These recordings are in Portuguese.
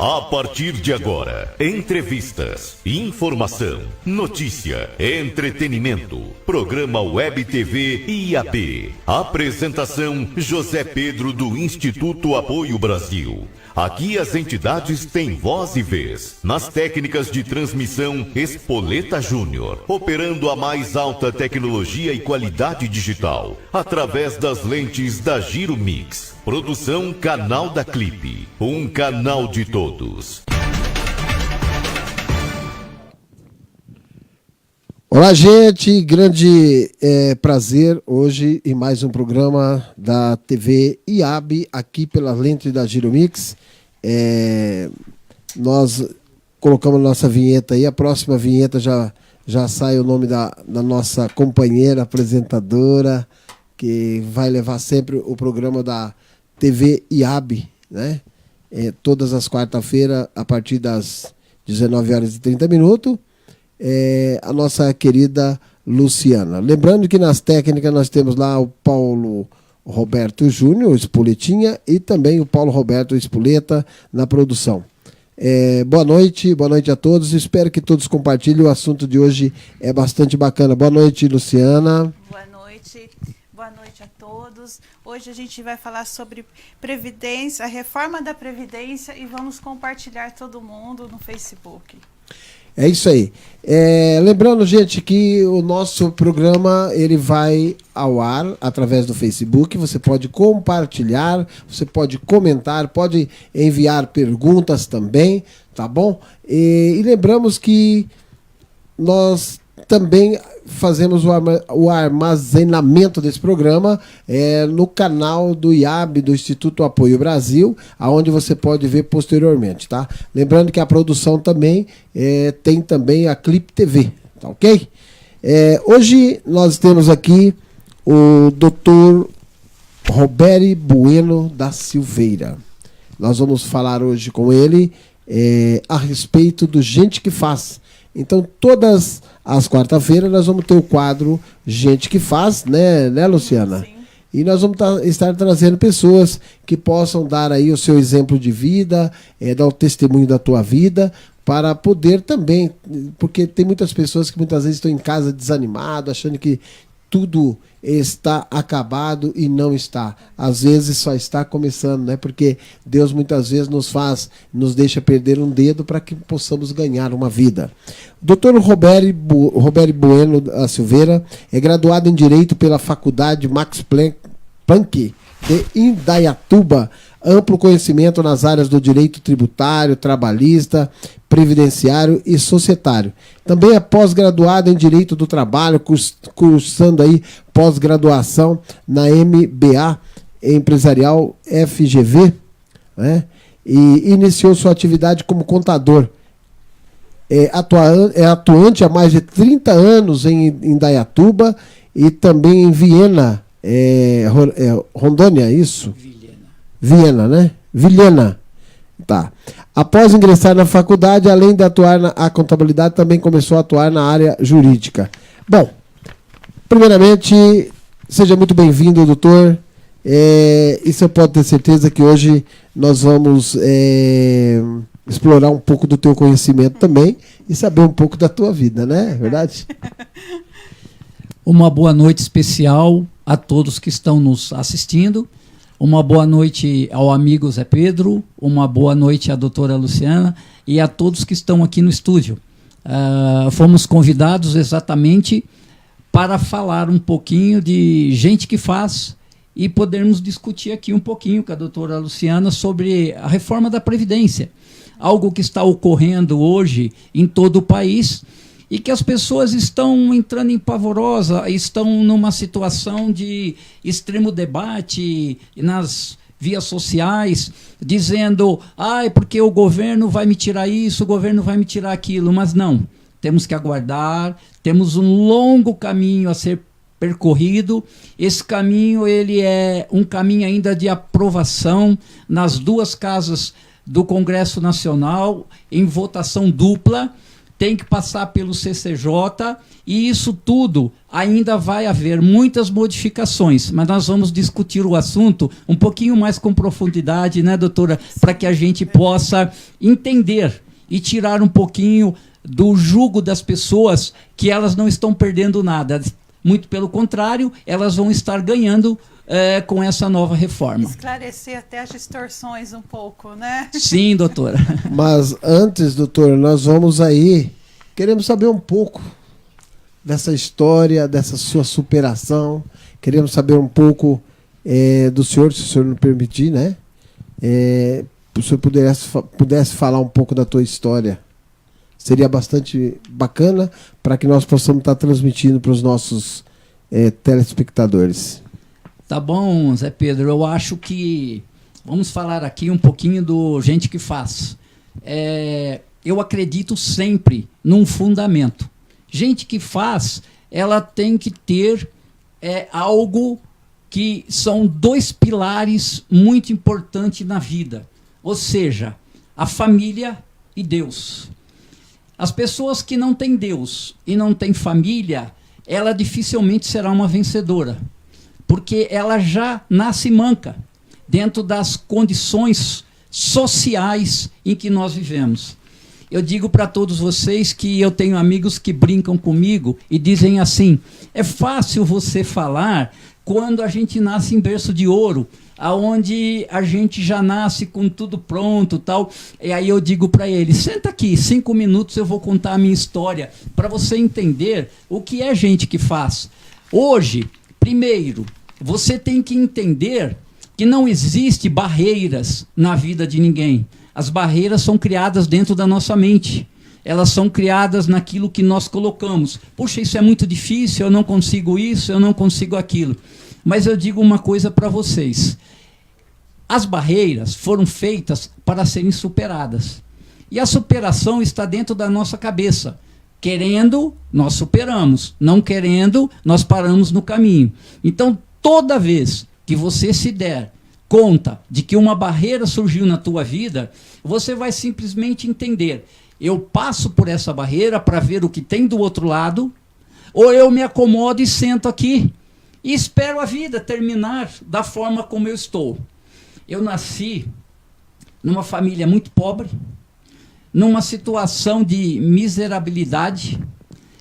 A partir de agora, entrevistas, informação, notícia, entretenimento. Programa Web TV IAB. Apresentação José Pedro do Instituto Apoio Brasil. Aqui as entidades têm voz e vez. Nas técnicas de transmissão, Espoleta Júnior, operando a mais alta tecnologia e qualidade digital, através das lentes da Giro Mix. Produção Canal da Clipe, um canal de todos. Olá, gente, grande prazer hoje em mais um programa da TV IAB, aqui pela lente da Giro Mix. Nós colocamos nossa vinheta aí, a próxima vinheta já sai o nome da nossa companheira apresentadora, que vai levar sempre o programa da TV IAB, né? Todas as quarta-feiras, a partir das 19h30, a nossa querida Luciana. Lembrando que nas técnicas nós temos lá o Paulo Roberto Júnior, o Espoletinha, e também o Paulo Roberto Espoleta na produção. Boa noite a todos. Espero que todos compartilhem. O assunto de hoje é bastante bacana. Boa noite, Luciana. Boa noite a todos. Hoje a gente vai falar sobre Previdência, a reforma da Previdência, e vamos compartilhar todo mundo no Facebook. É isso aí. Lembrando, gente, que o nosso programa ele vai ao ar através do Facebook. Você pode compartilhar, você pode comentar, pode enviar perguntas também, tá bom? E lembramos que nós também fazemos o armazenamento desse programa no canal do IAB, do Instituto Apoio Brasil, aonde você pode ver posteriormente, tá? Lembrando que a produção também tem também a Clipe TV, tá ok? Hoje nós temos aqui o Dr. Roberto Bueno da Silveira. Nós vamos falar hoje com ele a respeito do Gente que Faz. Então, todas as quarta-feiras nós vamos ter o quadro Gente que Faz, né, Luciana? Sim. E nós vamos estar trazendo pessoas que possam dar aí o seu exemplo de vida, dar o testemunho da tua vida, para poder também, porque tem muitas pessoas que muitas vezes estão em casa desanimado, achando que tudo está acabado e não está. Às vezes só está começando, né? Porque Deus muitas vezes nos deixa perder um dedo para que possamos ganhar uma vida. Dr. Roberto Bueno da Silveira é graduado em Direito pela Faculdade Max Planck de Indaiatuba, amplo conhecimento nas áreas do direito tributário, trabalhista, previdenciário e societário. Também é pós-graduado em Direito do Trabalho, cursando aí pós-graduação na MBA Empresarial FGV, né? E iniciou sua atividade como contador. É atuante há mais de 30 anos em Indaiatuba e também em Viena, Rondônia, isso? Viena, né? Vilhena. Tá. Após ingressar na faculdade, além de atuar na contabilidade, também começou a atuar na área jurídica. Bom, primeiramente, seja muito bem-vindo, doutor. E você pode ter certeza que hoje nós vamos explorar um pouco do teu conhecimento também e saber um pouco da tua vida, né? É verdade? Uma boa noite especial a todos que estão nos assistindo. Uma boa noite ao amigo Zé Pedro, uma boa noite à doutora Luciana e a todos que estão aqui no estúdio. Fomos convidados exatamente para falar um pouquinho de Gente que Faz e podermos discutir aqui um pouquinho com a doutora Luciana sobre a reforma da Previdência, algo que está ocorrendo hoje em todo o país e que as pessoas estão entrando em pavorosa, estão numa situação de extremo debate nas vias sociais, dizendo, porque o governo vai me tirar isso, o governo vai me tirar aquilo, mas não, temos que aguardar, temos um longo caminho a ser percorrido. Esse caminho ele é um caminho ainda de aprovação nas duas casas do Congresso Nacional, em votação dupla, tem que passar pelo CCJ, e isso tudo ainda vai haver muitas modificações, mas nós vamos discutir o assunto um pouquinho mais com profundidade, né, doutora, para que a gente possa entender e tirar um pouquinho do jugo das pessoas, que elas não estão perdendo nada. Muito pelo contrário, elas vão estar ganhando com essa nova reforma. Esclarecer até as distorções um pouco, né? Sim, doutora. Mas antes, doutor, nós vamos aí, queremos saber um pouco dessa história, dessa sua superação, queremos saber um pouco do senhor, se o senhor não permitir, né? Se o senhor pudesse falar um pouco da tua história, seria bastante bacana para que nós possamos estar transmitindo para os nossos telespectadores. Tá bom, Zé Pedro, eu acho que vamos falar aqui um pouquinho do Gente que Faz. Eu acredito sempre num fundamento. Gente que faz, ela tem que ter algo que são 2 pilares muito importantes na vida. Ou seja, a família e Deus. As pessoas que não têm Deus e não têm família, ela dificilmente será uma vencedora. Porque ela já nasce manca dentro das condições sociais em que nós vivemos. Eu digo para todos vocês que eu tenho amigos que brincam comigo e dizem assim: é fácil você falar quando a gente nasce em berço de ouro, aonde a gente já nasce com tudo pronto, tal. E aí eu digo para ele: senta aqui, 5 minutos eu vou contar a minha história para você entender o que é gente que faz. Hoje, primeiro, você tem que entender que não existe barreiras na vida de ninguém. As barreiras são criadas dentro da nossa mente. Elas são criadas naquilo que nós colocamos. Puxa, isso é muito difícil, eu não consigo isso, eu não consigo aquilo. Mas eu digo uma coisa para vocês. As barreiras foram feitas para serem superadas. E a superação está dentro da nossa cabeça. Querendo, nós superamos. Não querendo, nós paramos no caminho. Então, toda vez que você se der conta de que uma barreira surgiu na tua vida, você vai simplesmente entender: eu passo por essa barreira para ver o que tem do outro lado, ou eu me acomodo e sento aqui e espero a vida terminar da forma como eu estou. Eu nasci numa família muito pobre, numa situação de miserabilidade,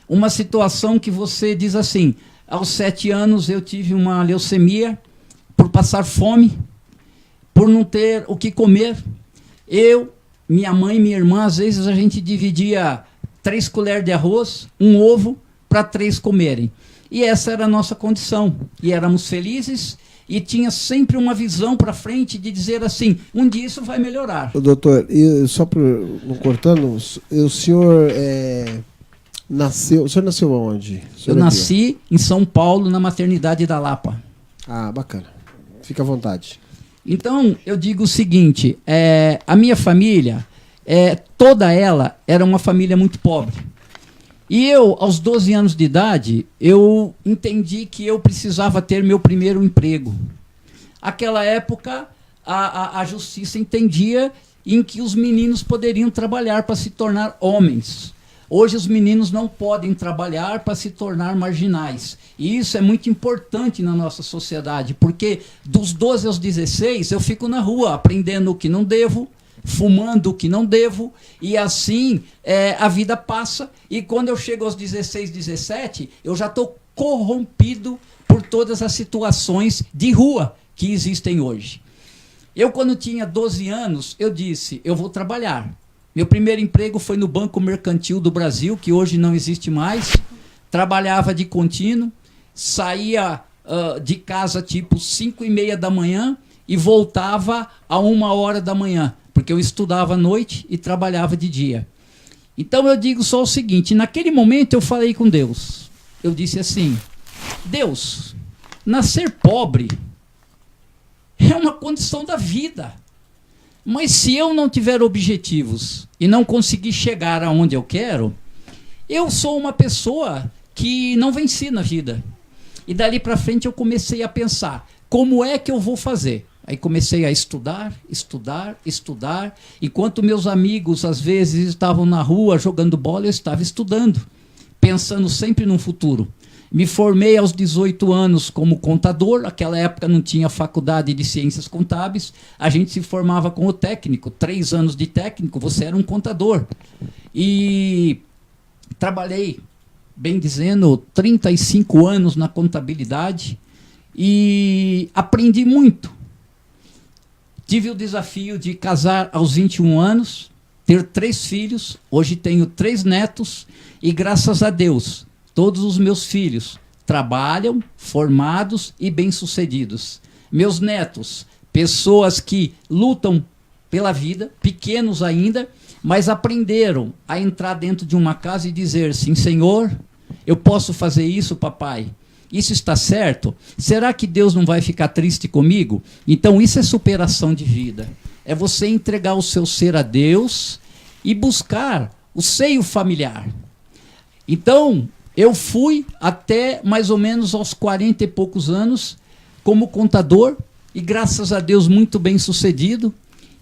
uma situação que você diz assim: aos 7 anos eu tive uma leucemia, por passar fome, por não ter o que comer. Eu, minha mãe e minha irmã, às vezes a gente dividia 3 colheres de arroz, um ovo, para 3 comerem. E essa era a nossa condição. E éramos felizes e tinha sempre uma visão para frente de dizer assim: um dia isso vai melhorar. Doutor, só por não cortando, o senhor nasceu. O senhor nasceu aonde? Eu nasci em São Paulo, na maternidade da Lapa. Ah, bacana. Fica à vontade. Então, eu digo o seguinte: a minha família, toda ela era uma família muito pobre. E eu, aos 12 anos de idade, eu entendi que eu precisava ter meu primeiro emprego. Aquela época, a justiça entendia em que os meninos poderiam trabalhar para se tornar homens. Hoje os meninos não podem trabalhar para se tornar marginais. E isso é muito importante na nossa sociedade, porque dos 12 aos 16 eu fico na rua aprendendo o que não devo, fumando o que não devo, e assim a vida passa, e quando eu chego aos 16, 17, eu já estou corrompido por todas as situações de rua que existem hoje. Eu, quando tinha 12 anos, eu disse: eu vou trabalhar. Meu primeiro emprego foi no Banco Mercantil do Brasil, que hoje não existe mais. Trabalhava de contínuo, saía de casa tipo 5:30 da manhã e voltava a 1h da manhã, porque eu estudava à noite e trabalhava de dia. Então eu digo só o seguinte: naquele momento eu falei com Deus. Eu disse assim: Deus, nascer pobre é uma condição da vida. Mas se eu não tiver objetivos e não conseguir chegar aonde eu quero, eu sou uma pessoa que não venci na vida. E dali para frente eu comecei a pensar: como é que eu vou fazer? Aí comecei a estudar. Enquanto meus amigos, às vezes, estavam na rua jogando bola, eu estava estudando, pensando sempre no futuro. Me formei aos 18 anos como contador. Naquela época não tinha faculdade de ciências contábeis. A gente se formava como técnico. 3 anos de técnico, você era um contador. E trabalhei, bem dizendo, 35 anos na contabilidade e aprendi muito. Tive o desafio de casar aos 21 anos, ter 3 filhos. Hoje tenho 3 netos e, graças a Deus, todos os meus filhos trabalham, formados e bem-sucedidos. Meus netos, pessoas que lutam pela vida, pequenos ainda, mas aprenderam a entrar dentro de uma casa e dizer: sim, Senhor, eu posso fazer isso, papai. Isso está certo? Será que Deus não vai ficar triste comigo? Então isso é superação de vida. É você entregar o seu ser a Deus e buscar o seio familiar. Então, eu fui até mais ou menos aos 40 e poucos anos como contador e, graças a Deus, muito bem sucedido.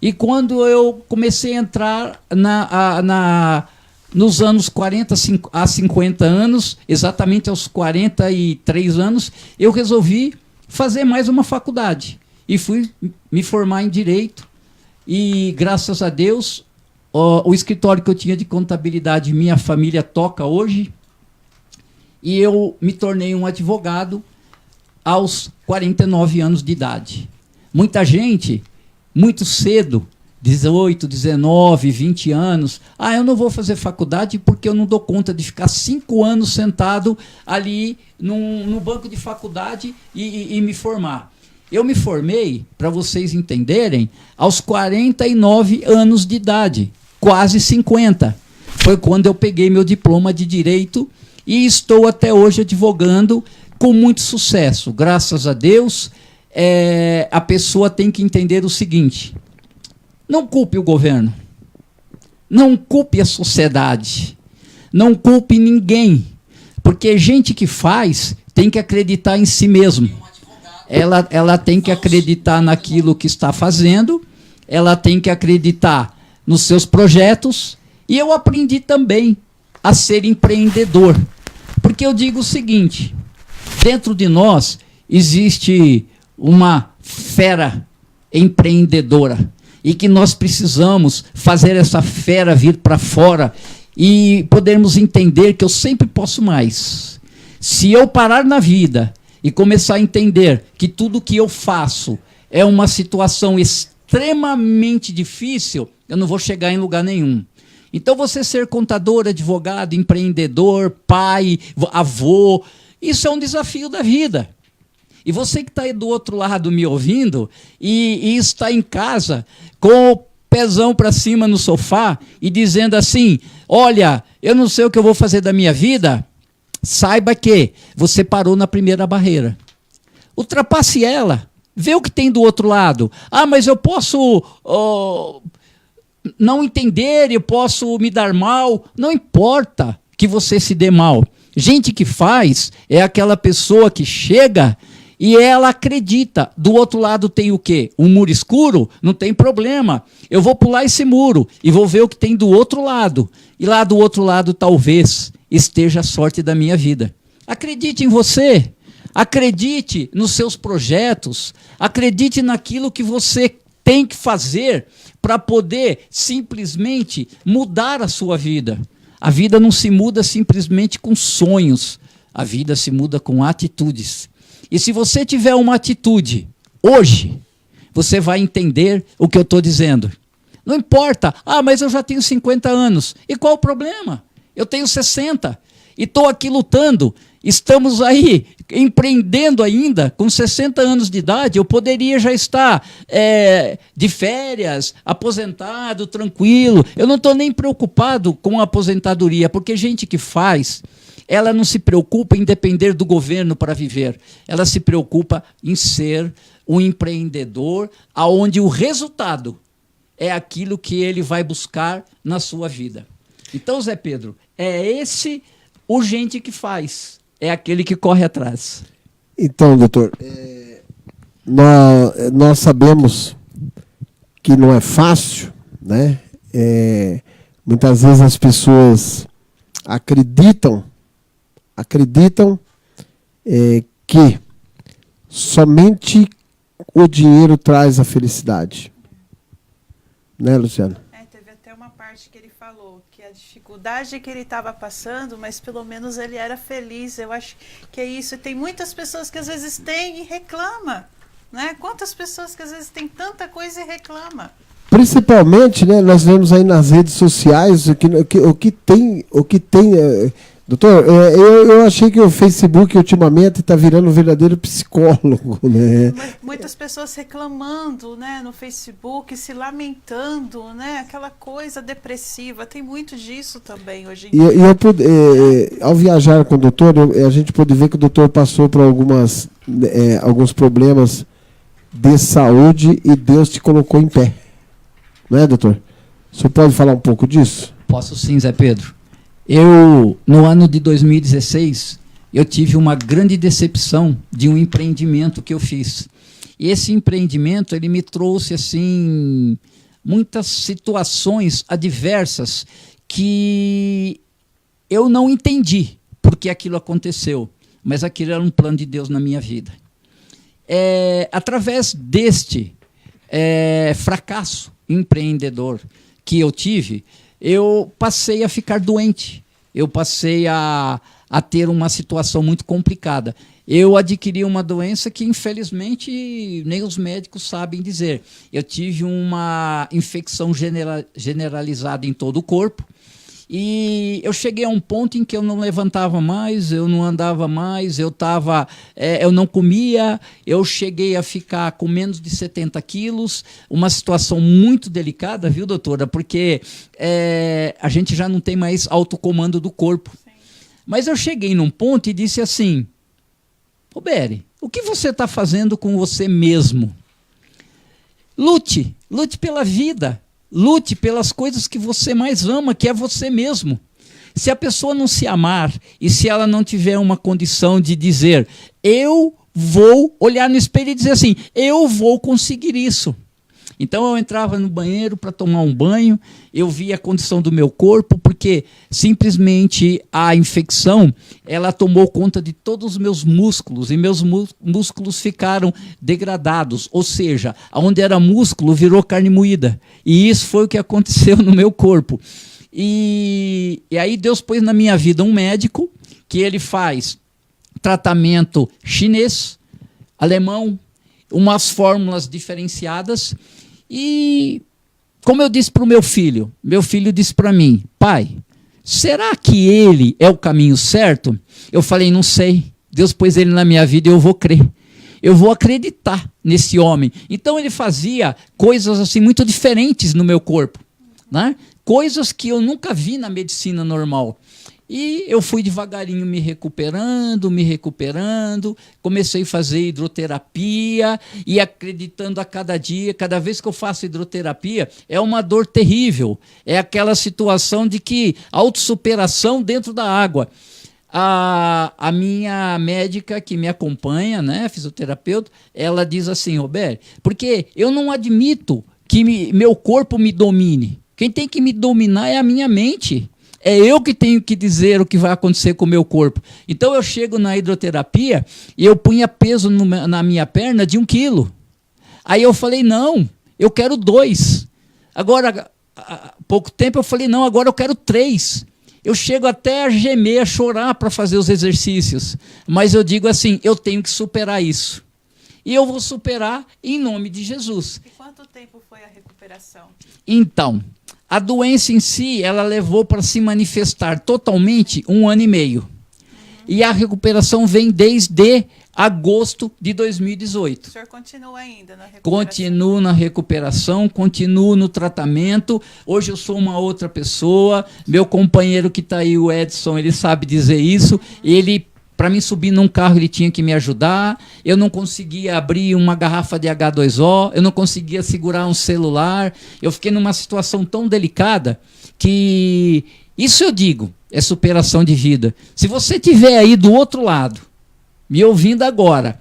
E quando eu comecei a entrar nos anos 40 a 50 anos, exatamente aos 43 anos, eu resolvi fazer mais uma faculdade. E fui me formar em Direito. E, graças a Deus, o escritório que eu tinha de contabilidade, minha família toca hoje. E eu me tornei um advogado aos 49 anos de idade. Muita gente, muito cedo, 18, 19, 20 anos, eu não vou fazer faculdade porque eu não dou conta de ficar 5 anos sentado ali no banco de faculdade e me formar. Eu me formei, para vocês entenderem, aos 49 anos de idade, quase 50. Foi quando eu peguei meu diploma de Direito e estou até hoje advogando com muito sucesso. Graças a Deus, a pessoa tem que entender o seguinte: não culpe o governo, não culpe a sociedade, não culpe ninguém, porque gente que faz tem que acreditar em si mesmo. Ela tem que acreditar naquilo que está fazendo, ela tem que acreditar nos seus projetos, e eu aprendi também a ser empreendedor. Porque eu digo o seguinte: dentro de nós existe uma fera empreendedora e que nós precisamos fazer essa fera vir para fora e podermos entender que eu sempre posso mais. Se eu parar na vida e começar a entender que tudo que eu faço é uma situação extremamente difícil, eu não vou chegar em lugar nenhum. Então, você ser contador, advogado, empreendedor, pai, avô, isso é um desafio da vida. E você que está aí do outro lado me ouvindo e está em casa com o pezão para cima no sofá e dizendo assim: olha, eu não sei o que eu vou fazer da minha vida, saiba que você parou na primeira barreira. Ultrapasse ela, vê o que tem do outro lado. Mas eu posso não entender, eu posso me dar mal. Não importa que você se dê mal. Gente que faz é aquela pessoa que chega e ela acredita. Do outro lado tem o quê? Um muro escuro? Não tem problema. Eu vou pular esse muro e vou ver o que tem do outro lado. E lá do outro lado talvez esteja a sorte da minha vida. Acredite em você. Acredite nos seus projetos. Acredite naquilo que você tem que fazer para poder simplesmente mudar a sua vida. A vida não se muda simplesmente com sonhos. A vida se muda com atitudes. E se você tiver uma atitude hoje, você vai entender o que eu estou dizendo. Não importa, mas eu já tenho 50 anos. E qual o problema? Eu tenho 60 e estou aqui lutando. Estamos aí empreendendo ainda, com 60 anos de idade. Eu poderia já estar de férias, aposentado, tranquilo. Eu não estou nem preocupado com a aposentadoria, porque gente que faz, ela não se preocupa em depender do governo para viver. Ela se preocupa em ser um empreendedor onde o resultado é aquilo que ele vai buscar na sua vida. Então, Zé Pedro, é esse o gente que faz. É aquele que corre atrás. Então, doutor, nós sabemos que não é fácil, né? Muitas vezes as pessoas acreditam que somente o dinheiro traz a felicidade. Né, Luciano? Teve até uma parte que ele falou que a dificuldade que ele estava passando, mas pelo menos ele era feliz. Eu acho que é isso. E tem muitas pessoas que às vezes têm e reclamam. Né? Quantas pessoas que às vezes têm tanta coisa e reclamam? Principalmente, né, nós vemos aí nas redes sociais o que tem. Doutor, eu achei que o Facebook ultimamente está virando um verdadeiro psicólogo, né? Muitas pessoas reclamando, né, no Facebook, se lamentando, né, aquela coisa depressiva. Tem muito disso também hoje em dia. Ao viajar com o doutor, a gente pôde ver que o doutor passou por alguns problemas de saúde e Deus te colocou em pé. Não é, doutor? O senhor pode falar um pouco disso? Posso sim, Zé Pedro. No ano de 2016, eu tive uma grande decepção de um empreendimento que eu fiz. E esse empreendimento, ele me trouxe, assim, muitas situações adversas que eu não entendi porque aquilo aconteceu. Mas aquilo era um plano de Deus na minha vida. Através deste fracasso empreendedor que eu tive, eu passei a ficar doente, eu passei a ter uma situação muito complicada. Eu adquiri uma doença que, infelizmente, nem os médicos sabem dizer. Eu tive uma infecção generalizada em todo o corpo, e eu cheguei a um ponto em que eu não levantava mais, eu não andava mais, eu não comia, eu cheguei a ficar com menos de 70 quilos, uma situação muito delicada, viu, doutora? Porque a gente já não tem mais autocomando do corpo. Sim. Mas eu cheguei num ponto e disse assim: Beri, o que você está fazendo com você mesmo? Lute pela vida. Lute pelas coisas que você mais ama, que é você mesmo. Se a pessoa não se amar e se ela não tiver uma condição de dizer, eu vou olhar no espelho e dizer assim, eu vou conseguir isso. Então eu entrava no banheiro para tomar um banho, eu via a condição do meu corpo, porque simplesmente a infecção, ela tomou conta de todos os meus músculos, e meus músculos ficaram degradados, ou seja, onde era músculo virou carne moída, e isso foi o que aconteceu no meu corpo. E aí Deus pôs na minha vida um médico, que ele faz tratamento chinês, alemão, umas fórmulas diferenciadas. E como eu disse para o meu filho disse para mim, pai, será que ele é o caminho certo? Eu falei, não sei, Deus pôs ele na minha vida e eu vou crer, eu vou acreditar nesse homem. Então ele fazia coisas assim muito diferentes no meu corpo, né? Coisas que eu nunca vi na medicina normal. E eu fui devagarinho me recuperando, comecei a fazer hidroterapia e acreditando a cada dia, cada vez que eu faço hidroterapia, é uma dor terrível, é aquela situação de que autossuperação dentro da água. A minha médica que me acompanha, né, fisioterapeuta, ela diz assim, Roberto, porque eu não admito que meu corpo me domine, quem tem que me dominar é a minha mente. É eu que tenho que dizer o que vai acontecer com o meu corpo. Então eu chego na hidroterapia e eu punha peso na minha perna de 1 quilo. Aí eu falei, não, eu quero 2. Agora, há pouco tempo eu falei, não, agora eu quero 3. Eu chego até a gemer, a chorar para fazer os exercícios. Mas eu digo assim, eu tenho que superar isso. E eu vou superar em nome de Jesus. E quanto tempo foi a recuperação? Então, a doença em si, ela levou para se manifestar totalmente 1 ano e meio. E a recuperação vem desde agosto de 2018. O senhor continua ainda na recuperação? Continuo na recuperação, continuo no tratamento. Hoje eu sou uma outra pessoa. Meu companheiro que está aí, o Edson, ele sabe dizer isso. Ele, para mim subir num carro, ele tinha que me ajudar. Eu não conseguia abrir uma garrafa de H2O, eu não conseguia segurar um celular. Eu fiquei numa situação tão delicada que, isso eu digo, é superação de vida. Se você estiver aí do outro lado, me ouvindo agora,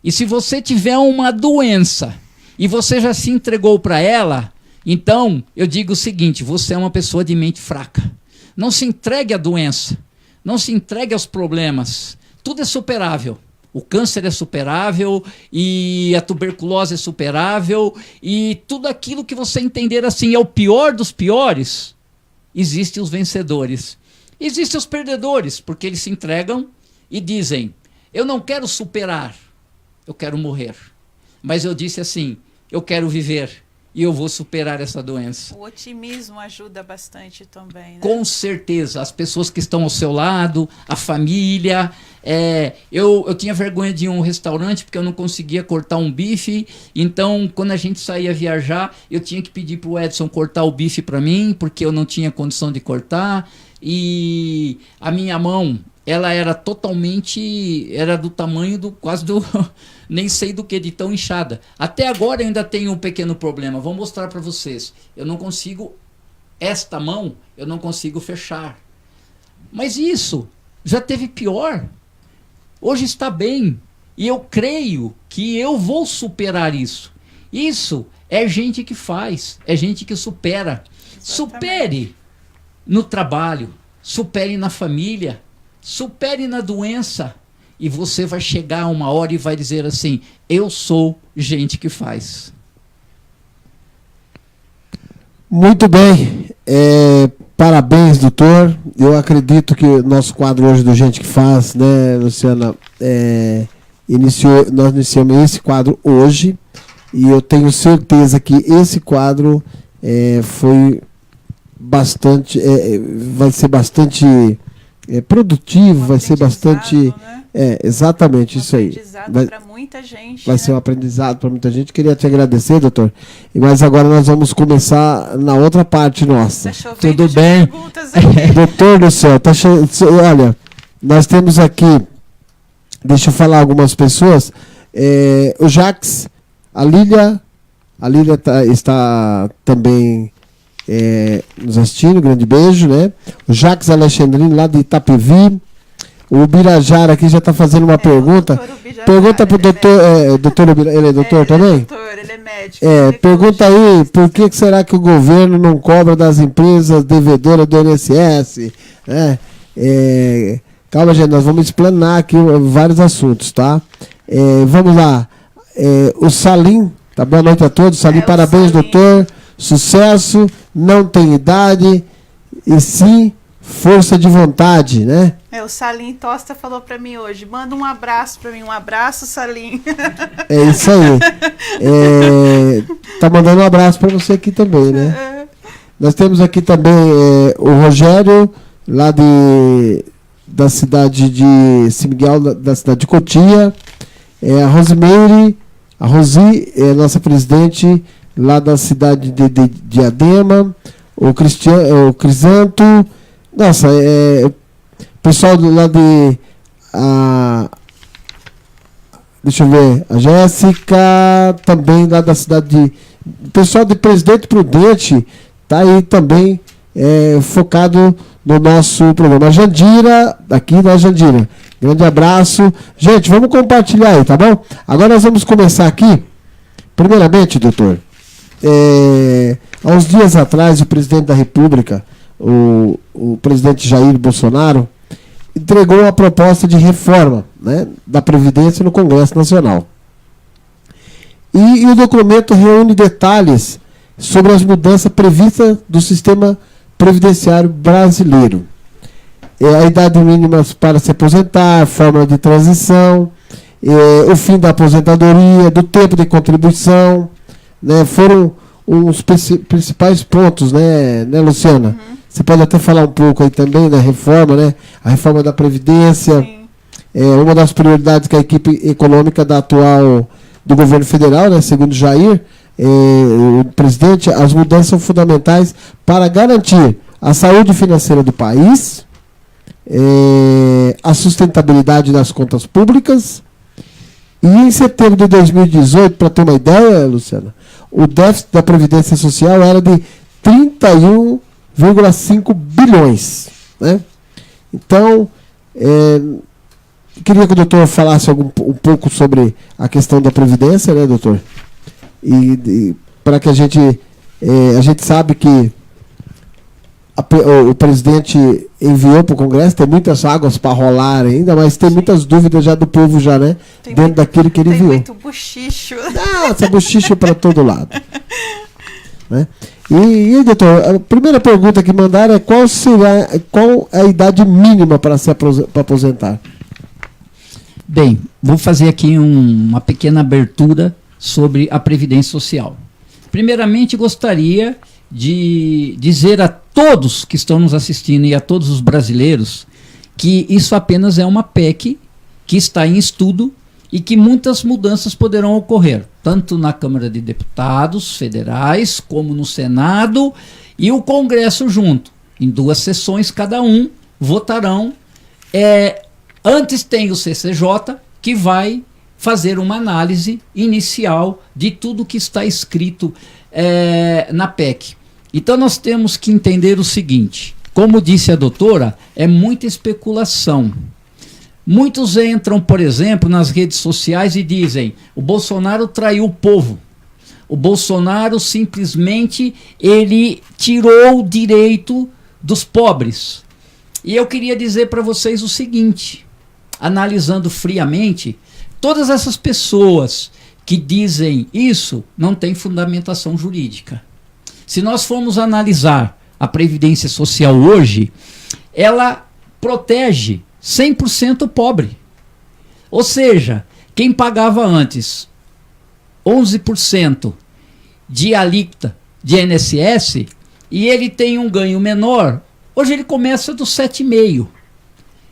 E se você tiver uma doença e você já se entregou para ela, então eu digo o seguinte: você é uma pessoa de mente fraca. Não se entregue à doença, não se entregue aos problemas. Tudo é superável. O câncer é superável, e a tuberculose é superável, e tudo aquilo que você entender assim é o pior dos piores. Existem os vencedores. Existem os perdedores, porque eles se entregam e dizem: eu não quero superar, eu quero morrer. Mas eu disse assim: eu quero viver e eu vou superar essa doença. O otimismo ajuda bastante também, né? Com certeza, as pessoas que estão ao seu lado, a família. Eu tinha vergonha de ir a um restaurante porque eu não conseguia cortar um bife. Então, quando a gente saía viajar, eu tinha que pedir para o Edson cortar o bife para mim, porque eu não tinha condição de cortar. E a minha mão, ela era totalmente, era do tamanho do, quase do, nem sei do que, de tão inchada. Até agora eu ainda tenho um pequeno problema, vou mostrar para vocês. Eu não consigo, esta mão, eu não consigo fechar. Mas isso já teve pior. Hoje está bem. E eu creio que eu vou superar isso. Isso é gente que faz, é gente que supera. Exatamente. Supere no trabalho, supere na família, supere na doença, e você vai chegar uma hora e vai dizer assim: eu sou gente que faz. Muito bem, parabéns, doutor. Eu acredito que o nosso quadro hoje do Gente que Faz, né, Luciana, nós iniciamos esse quadro hoje, e eu tenho certeza que esse quadro foi bastante, vai ser bastante produtivo, vai ser bastante, né? Exatamente isso aí. Para muita gente. Vai ser um aprendizado para muita gente. Queria te agradecer, doutor. Mas agora nós vamos começar na outra parte nossa. Tá Tudo bem? Doutor do céu, olha, nós temos aqui, deixa eu falar algumas pessoas. O Jax, a Lília está também nos assistindo, grande beijo, né? O Jax Alexandrino, lá de Itapevi. O Birajara aqui já está fazendo uma pergunta. Pergunta para o doutor. Doutor, ele é doutor também? Doutor, ele é médico. Pergunta aí, por que será que o governo não cobra das empresas devedoras do INSS? Calma, gente, nós vamos explanar aqui vários assuntos, tá? Vamos lá. O Salim, tá? Boa noite a todos. Salim, parabéns, Salim. Doutor. Sucesso, não tem idade, e sim força de vontade, né? O Salim Tosta falou para mim hoje: manda um abraço para mim. Um abraço, Salim. É isso aí. Tá mandando um abraço para você aqui também, né? Nós temos aqui também o Rogério, lá da cidade de São Miguel, da cidade de Cotia. A Rosemary, a Rosi, nossa presidente, lá da cidade de Diadema. O Crisanto. Nossa, pessoal lá deixa eu ver, a Jéssica, também lá da cidade de... Pessoal de Presidente Prudente tá aí também focado no nosso programa. A Jandira, aqui da Jandira. Grande abraço. Gente, vamos compartilhar aí, tá bom? Agora nós vamos começar aqui. Primeiramente, doutor, há uns dias atrás, o presidente da República, o presidente Jair Bolsonaro, entregou uma proposta de reforma, né, da Previdência no Congresso Nacional. E o documento reúne detalhes sobre as mudanças previstas do sistema previdenciário brasileiro. A idade mínima para se aposentar, fórmula de transição, o fim da aposentadoria, do tempo de contribuição, né, foram os principais pontos, né, Luciana? Uhum. Você pode até falar um pouco aí também da reforma, né? A reforma da Previdência. Sim. Uma das prioridades que a equipe econômica do governo federal, né, segundo Jair, o presidente, as mudanças são fundamentais para garantir a saúde financeira do país, a sustentabilidade das contas públicas. E em setembro de 2018, para ter uma ideia, Luciana, o déficit da Previdência Social era de 31,5 bilhões. Né? Então, Queria que o doutor falasse um pouco sobre a questão da Previdência, né, doutor? E para que a gente sabe que o presidente enviou para o Congresso, tem muitas águas para rolar ainda, mas tem muitas dúvidas já do povo já, né? Dentro daquilo que ele enviou. Tem muito buchicho. Essa buchicho para todo lado. Né? E, doutor, a primeira pergunta que mandaram é qual é a idade mínima para aposentar? Bem, vou fazer aqui uma pequena abertura sobre a Previdência Social. Primeiramente, gostaria de dizer a todos que estão nos assistindo e a todos os brasileiros que isso apenas é uma PEC que está em estudo e que muitas mudanças poderão ocorrer, tanto na Câmara de Deputados federais, como no Senado e o Congresso junto. Em 2 sessões, cada um votarão. Antes tem o CCJ, que vai fazer uma análise inicial de tudo que está escrito na PEC. Então nós temos que entender o seguinte, como disse a doutora, é muita especulação. Muitos entram, por exemplo, nas redes sociais e dizem: o Bolsonaro traiu o povo. O Bolsonaro simplesmente ele tirou o direito dos pobres. E eu queria dizer para vocês o seguinte, analisando friamente, todas essas pessoas que dizem isso não têm fundamentação jurídica. Se nós formos analisar a Previdência Social hoje, ela protege 100% o pobre. Ou seja, quem pagava antes 11% de alíquota de INSS e ele tem um ganho menor, hoje ele começa do 7,5%.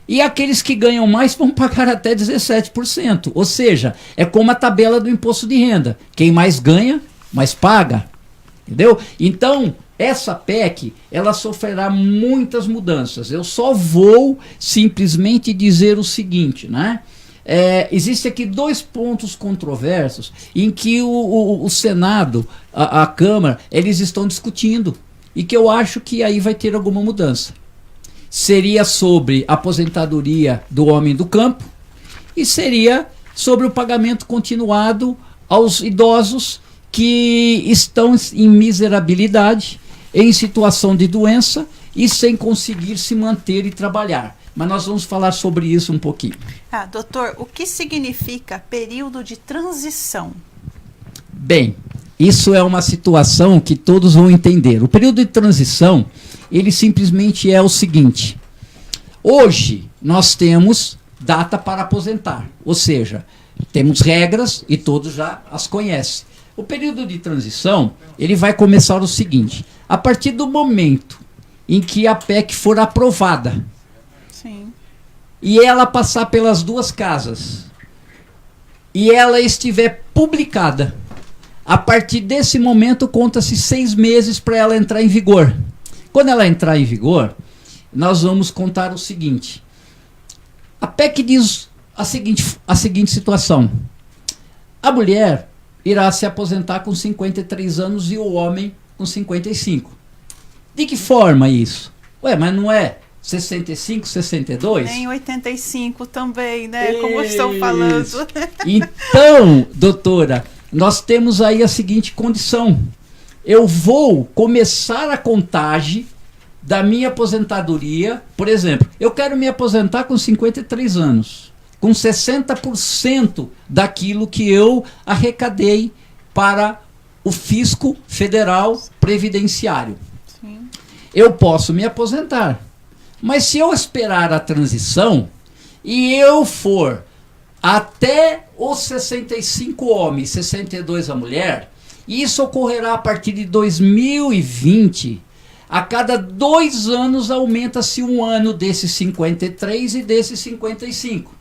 E aqueles que ganham mais vão pagar até 17%. Ou seja, é como a tabela do imposto de renda. Quem mais ganha, mais paga. Entendeu? Então, essa PEC, ela sofrerá muitas mudanças. Eu só vou simplesmente dizer o seguinte, né? Existem aqui 2 pontos controversos em que o Senado, a Câmara, eles estão discutindo e que eu acho que aí vai ter alguma mudança. Seria sobre a aposentadoria do homem do campo e seria sobre o pagamento continuado aos idosos que estão em miserabilidade, em situação de doença e sem conseguir se manter e trabalhar. Mas nós vamos falar sobre isso um pouquinho. Doutor, o que significa período de transição? Bem, isso é uma situação que todos vão entender. O período de transição, ele simplesmente é o seguinte. Hoje, nós temos data para aposentar. Ou seja, temos regras e todos já as conhecem. O período de transição, ele vai começar o seguinte. A partir do momento em que a PEC for aprovada, sim, e ela passar pelas 2 casas, e ela estiver publicada, a partir desse momento conta-se 6 meses para ela entrar em vigor. Quando ela entrar em vigor, nós vamos contar o seguinte. A PEC diz a seguinte situação. A mulher irá se aposentar com 53 anos e o homem com 55. De que forma isso? Mas não é 65, 62? Tem 85 também, né? Como estão falando. Então, doutora, nós temos aí a seguinte condição. Eu vou começar a contagem da minha aposentadoria. Por exemplo, eu quero me aposentar com 53 anos. Com 60% daquilo que eu arrecadei para o fisco federal previdenciário. Sim. Eu posso me aposentar. Mas se eu esperar a transição e eu for até os 65 homens, 62 a mulher, isso ocorrerá a partir de 2020. A cada 2 anos aumenta-se um ano desses 53 e desses 55.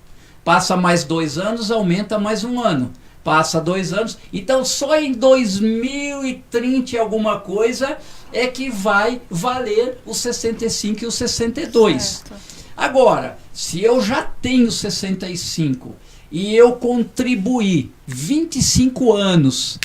Passa mais 2 anos, aumenta mais um ano. Passa 2 anos. Então, só em 2030 alguma coisa é que vai valer os 65 e os 62. Certo. Agora, se eu já tenho 65 e eu contribuí 25 anos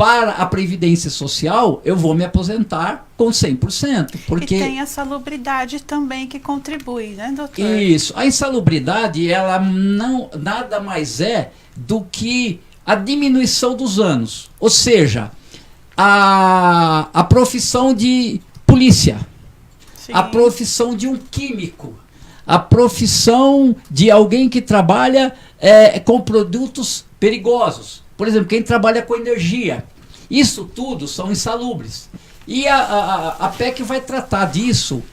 para a Previdência Social, eu vou me aposentar com 100%. Porque E tem a salubridade também que contribui, né, doutor? isso. A insalubridade, ela não nada mais é do que a diminuição dos anos. Ou seja, a profissão de polícia, Sim. a profissão de um químico, a profissão de alguém que trabalha com produtos perigosos. Por exemplo, quem trabalha com energia. Isso tudo são insalubres. E a PEC vai tratar disso,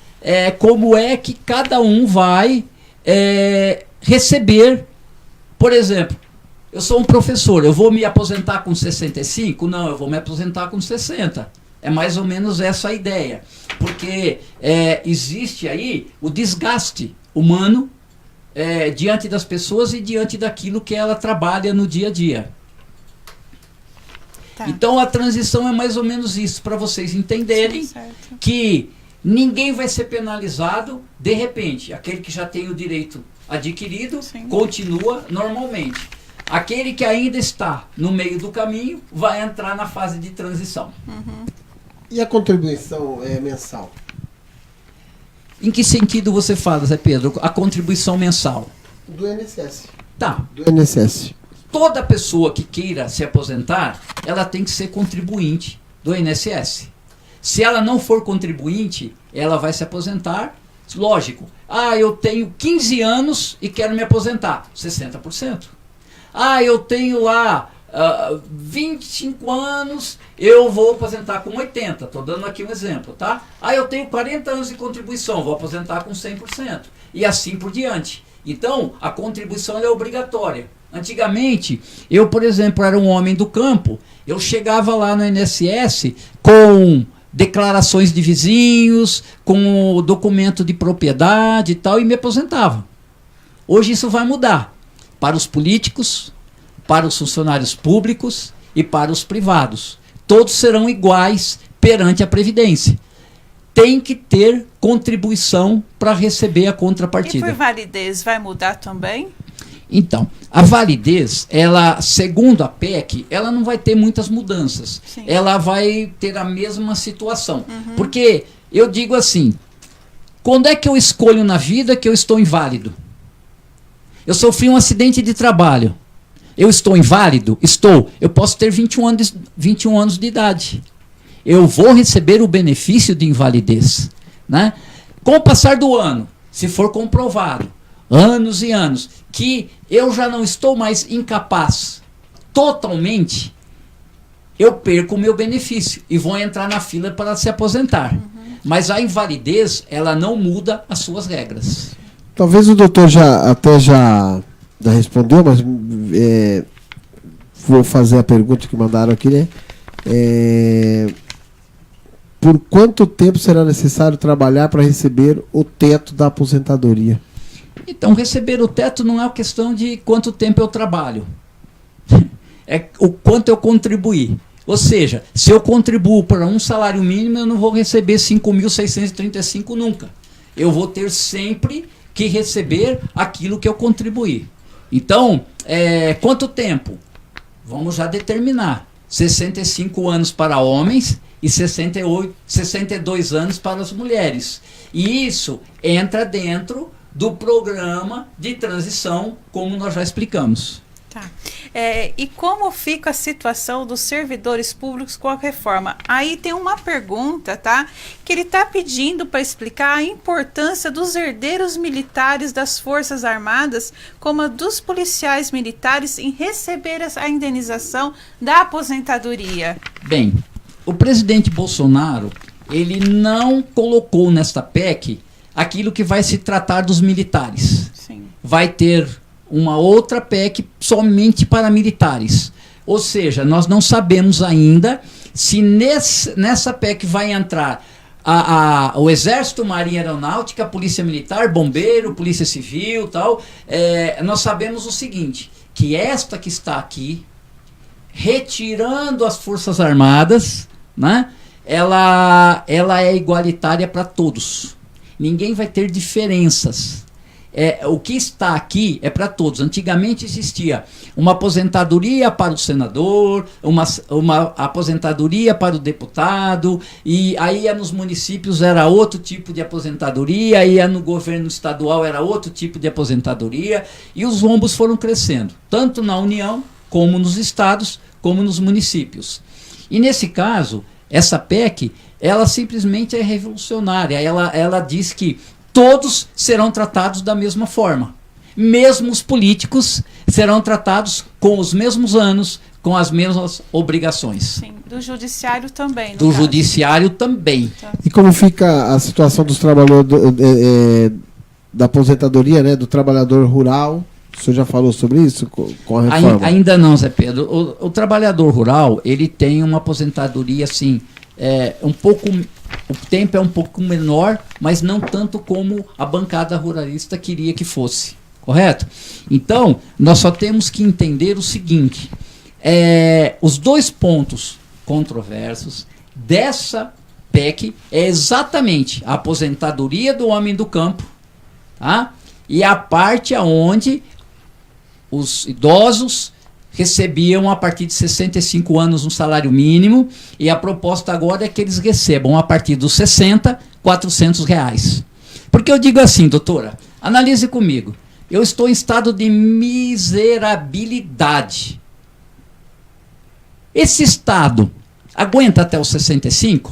como é que cada um vai receber. Por exemplo, eu sou um professor, eu vou me aposentar com 65? Não, eu vou me aposentar com 60. É mais ou menos essa a ideia. Porque existe aí o desgaste humano diante das pessoas e diante daquilo que ela trabalha no dia a dia. Tá. Então a transição é mais ou menos isso, para vocês entenderem Certo. que ninguém vai ser penalizado de repente. Aquele que já tem o direito adquirido Sim. continua normalmente. Aquele que ainda está no meio do caminho vai entrar na fase de transição. E a contribuição mensal? Em que sentido você fala, Zé Pedro? A contribuição mensal. Do INSS. Tá. Do INSS. Toda pessoa que queira se aposentar, ela tem que ser contribuinte do INSS. Se ela não for contribuinte, ela vai se aposentar, lógico. Eu tenho 15 anos e quero me aposentar, 60%. Eu tenho lá 25 anos, eu vou aposentar com 80%. Estou dando aqui um exemplo, tá? Eu tenho 40 anos de contribuição, vou aposentar com 100%. E assim por diante. Então, a contribuição é obrigatória. Antigamente, eu, por exemplo, era um homem do campo, eu chegava lá no INSS com declarações de vizinhos, com o documento de propriedade e tal, e me aposentava. Hoje isso vai mudar para os políticos, para os funcionários públicos e para os privados. Todos serão iguais perante a Previdência. Tem que ter contribuição para receber a E contrapartida. por validez vai mudar também? Então, a validez, ela, segundo a PEC, ela não vai ter muitas mudanças. Sim. Ela vai ter a mesma situação. Porque eu digo assim, quando é que eu escolho na vida que eu estou inválido? Eu sofri um acidente de trabalho. Eu estou inválido? Estou. Eu posso ter 21 anos de idade. Eu vou receber o benefício de invalidez, né? Com o passar do ano, se for comprovado, anos e anos, que eu já não estou mais incapaz totalmente, eu perco o meu benefício e vou entrar na fila para se aposentar. Mas a invalidez, ela não muda as suas regras. Talvez o doutor já respondeu, mas vou fazer a pergunta que mandaram aqui, né? Por quanto tempo será necessário trabalhar para receber o teto da aposentadoria? Então, receber o teto não é uma questão de quanto tempo eu trabalho. É o quanto eu contribuí. Ou seja, se eu contribuo para um salário mínimo, eu não vou receber 5.635 nunca. Eu vou ter sempre que receber aquilo que eu contribuí. Então, quanto tempo? Vamos já determinar. 65 anos para homens e 62 anos para as mulheres. E isso entra dentro do programa de transição, como nós já explicamos. Tá. E como fica a situação dos servidores públicos com a reforma? Aí tem uma pergunta, tá? Que ele está pedindo para explicar a importância dos herdeiros militares das Forças Armadas, como a dos policiais militares, em receber a indenização da aposentadoria. Bem, o presidente Bolsonaro, ele não colocou nesta PEC aquilo que vai se tratar dos militares. Sim. Vai ter uma outra PEC somente para militares. Ou seja, nós não sabemos ainda se nessa PEC vai entrar o Exército, Marinha Aeronáutica, Polícia Militar, Bombeiro, Polícia Civil, tal. Nós sabemos o seguinte, que esta que está aqui, retirando as Forças Armadas, né, ela é igualitária para todos. Ninguém vai ter diferenças. o que está aqui é para todos. Antigamente existia uma aposentadoria para o senador, uma aposentadoria para o deputado, e aí nos municípios era outro tipo de aposentadoria, aí no governo estadual era outro tipo de aposentadoria, e os rombos foram crescendo, tanto na União, como nos estados, como nos municípios. E nesse caso, essa PEC, ela simplesmente é revolucionária. Ela diz que todos serão tratados da mesma forma. Mesmo os políticos serão tratados com os mesmos anos, com as mesmas obrigações. Sim, do judiciário também. Do judiciário também. Tá. E como fica a situação dos trabalhadores da aposentadoria, né, do trabalhador rural? O senhor já falou sobre isso com a reforma? Ainda não, Zé Pedro. O trabalhador rural, ele tem uma aposentadoria assim, o tempo é um pouco menor, mas não tanto como a bancada ruralista queria que fosse, correto? Então, nós só temos que entender o seguinte, os dois pontos controversos dessa PEC é exatamente a aposentadoria do homem do campo, tá? E a parte onde os idosos recebiam a partir de 65 anos um salário mínimo, e a proposta agora é que eles recebam a partir dos 60, R$400. Porque eu digo assim, doutora, analise comigo, eu estou em estado de miserabilidade. Esse estado aguenta até os 65?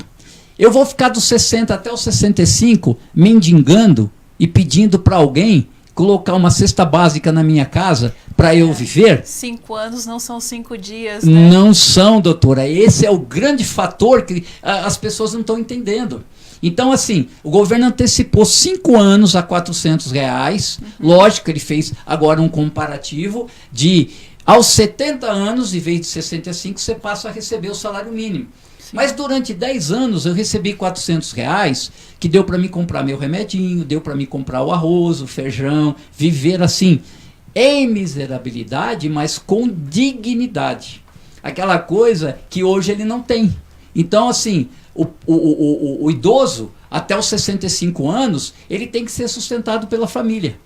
Eu vou ficar dos 60 até os 65 mendigando e pedindo para alguém colocar uma cesta básica na minha casa para eu viver? 5 anos não são 5 dias, né? Não são, doutora. Esse é o grande fator que as pessoas não estão entendendo. Então, assim, o governo antecipou 5 anos a R$400. Lógico que ele fez agora um comparativo de aos 70 anos, em vez de 65, você passa a receber o salário mínimo. Mas durante 10 anos eu recebi R$400, que deu para me comprar meu remedinho, deu para me comprar o arroz, o feijão, viver assim, em miserabilidade, mas com dignidade. Aquela coisa que hoje ele não tem. Então, assim, o idoso, até os 65 anos, ele tem que ser sustentado pela família.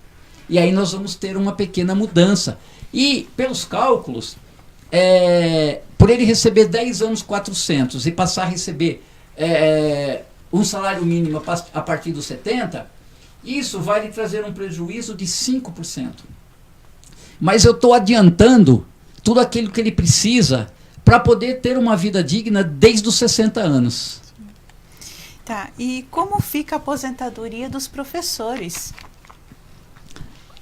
E aí nós vamos ter uma pequena mudança. E, pelos cálculos, por ele receber 10 anos 400 e passar a receber um salário mínimo a partir dos 70, isso vai lhe trazer um prejuízo de 5%. Mas eu estou adiantando tudo aquilo que ele precisa para poder ter uma vida digna desde os 60 anos. Tá, e como fica a aposentadoria dos professores?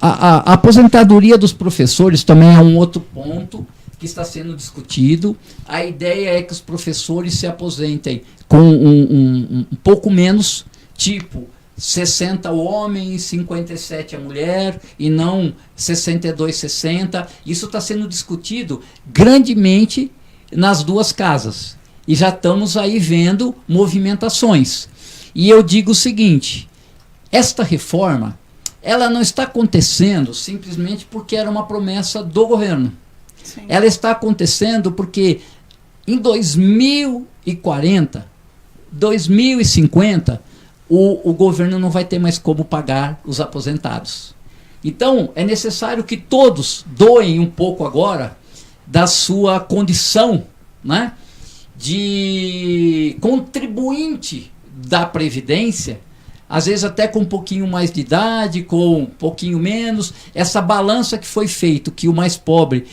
A aposentadoria dos professores também é um outro ponto que está sendo discutido. A ideia é que os professores se aposentem com um pouco menos, tipo 60 o homem e 57 a mulher, e não 62, 60. Isso está sendo discutido grandemente nas duas casas. E já estamos aí vendo movimentações. E eu digo o seguinte, esta reforma, ela não está acontecendo simplesmente porque era uma promessa do governo. Sim. Ela está acontecendo porque em 2040, 2050, o governo não vai ter mais como pagar os aposentados. Então, é necessário que todos doem um pouco agora da sua condição, né, de contribuinte da Previdência, às vezes até com um pouquinho mais de idade, com um pouquinho menos, essa balança que foi feita, que o mais pobre,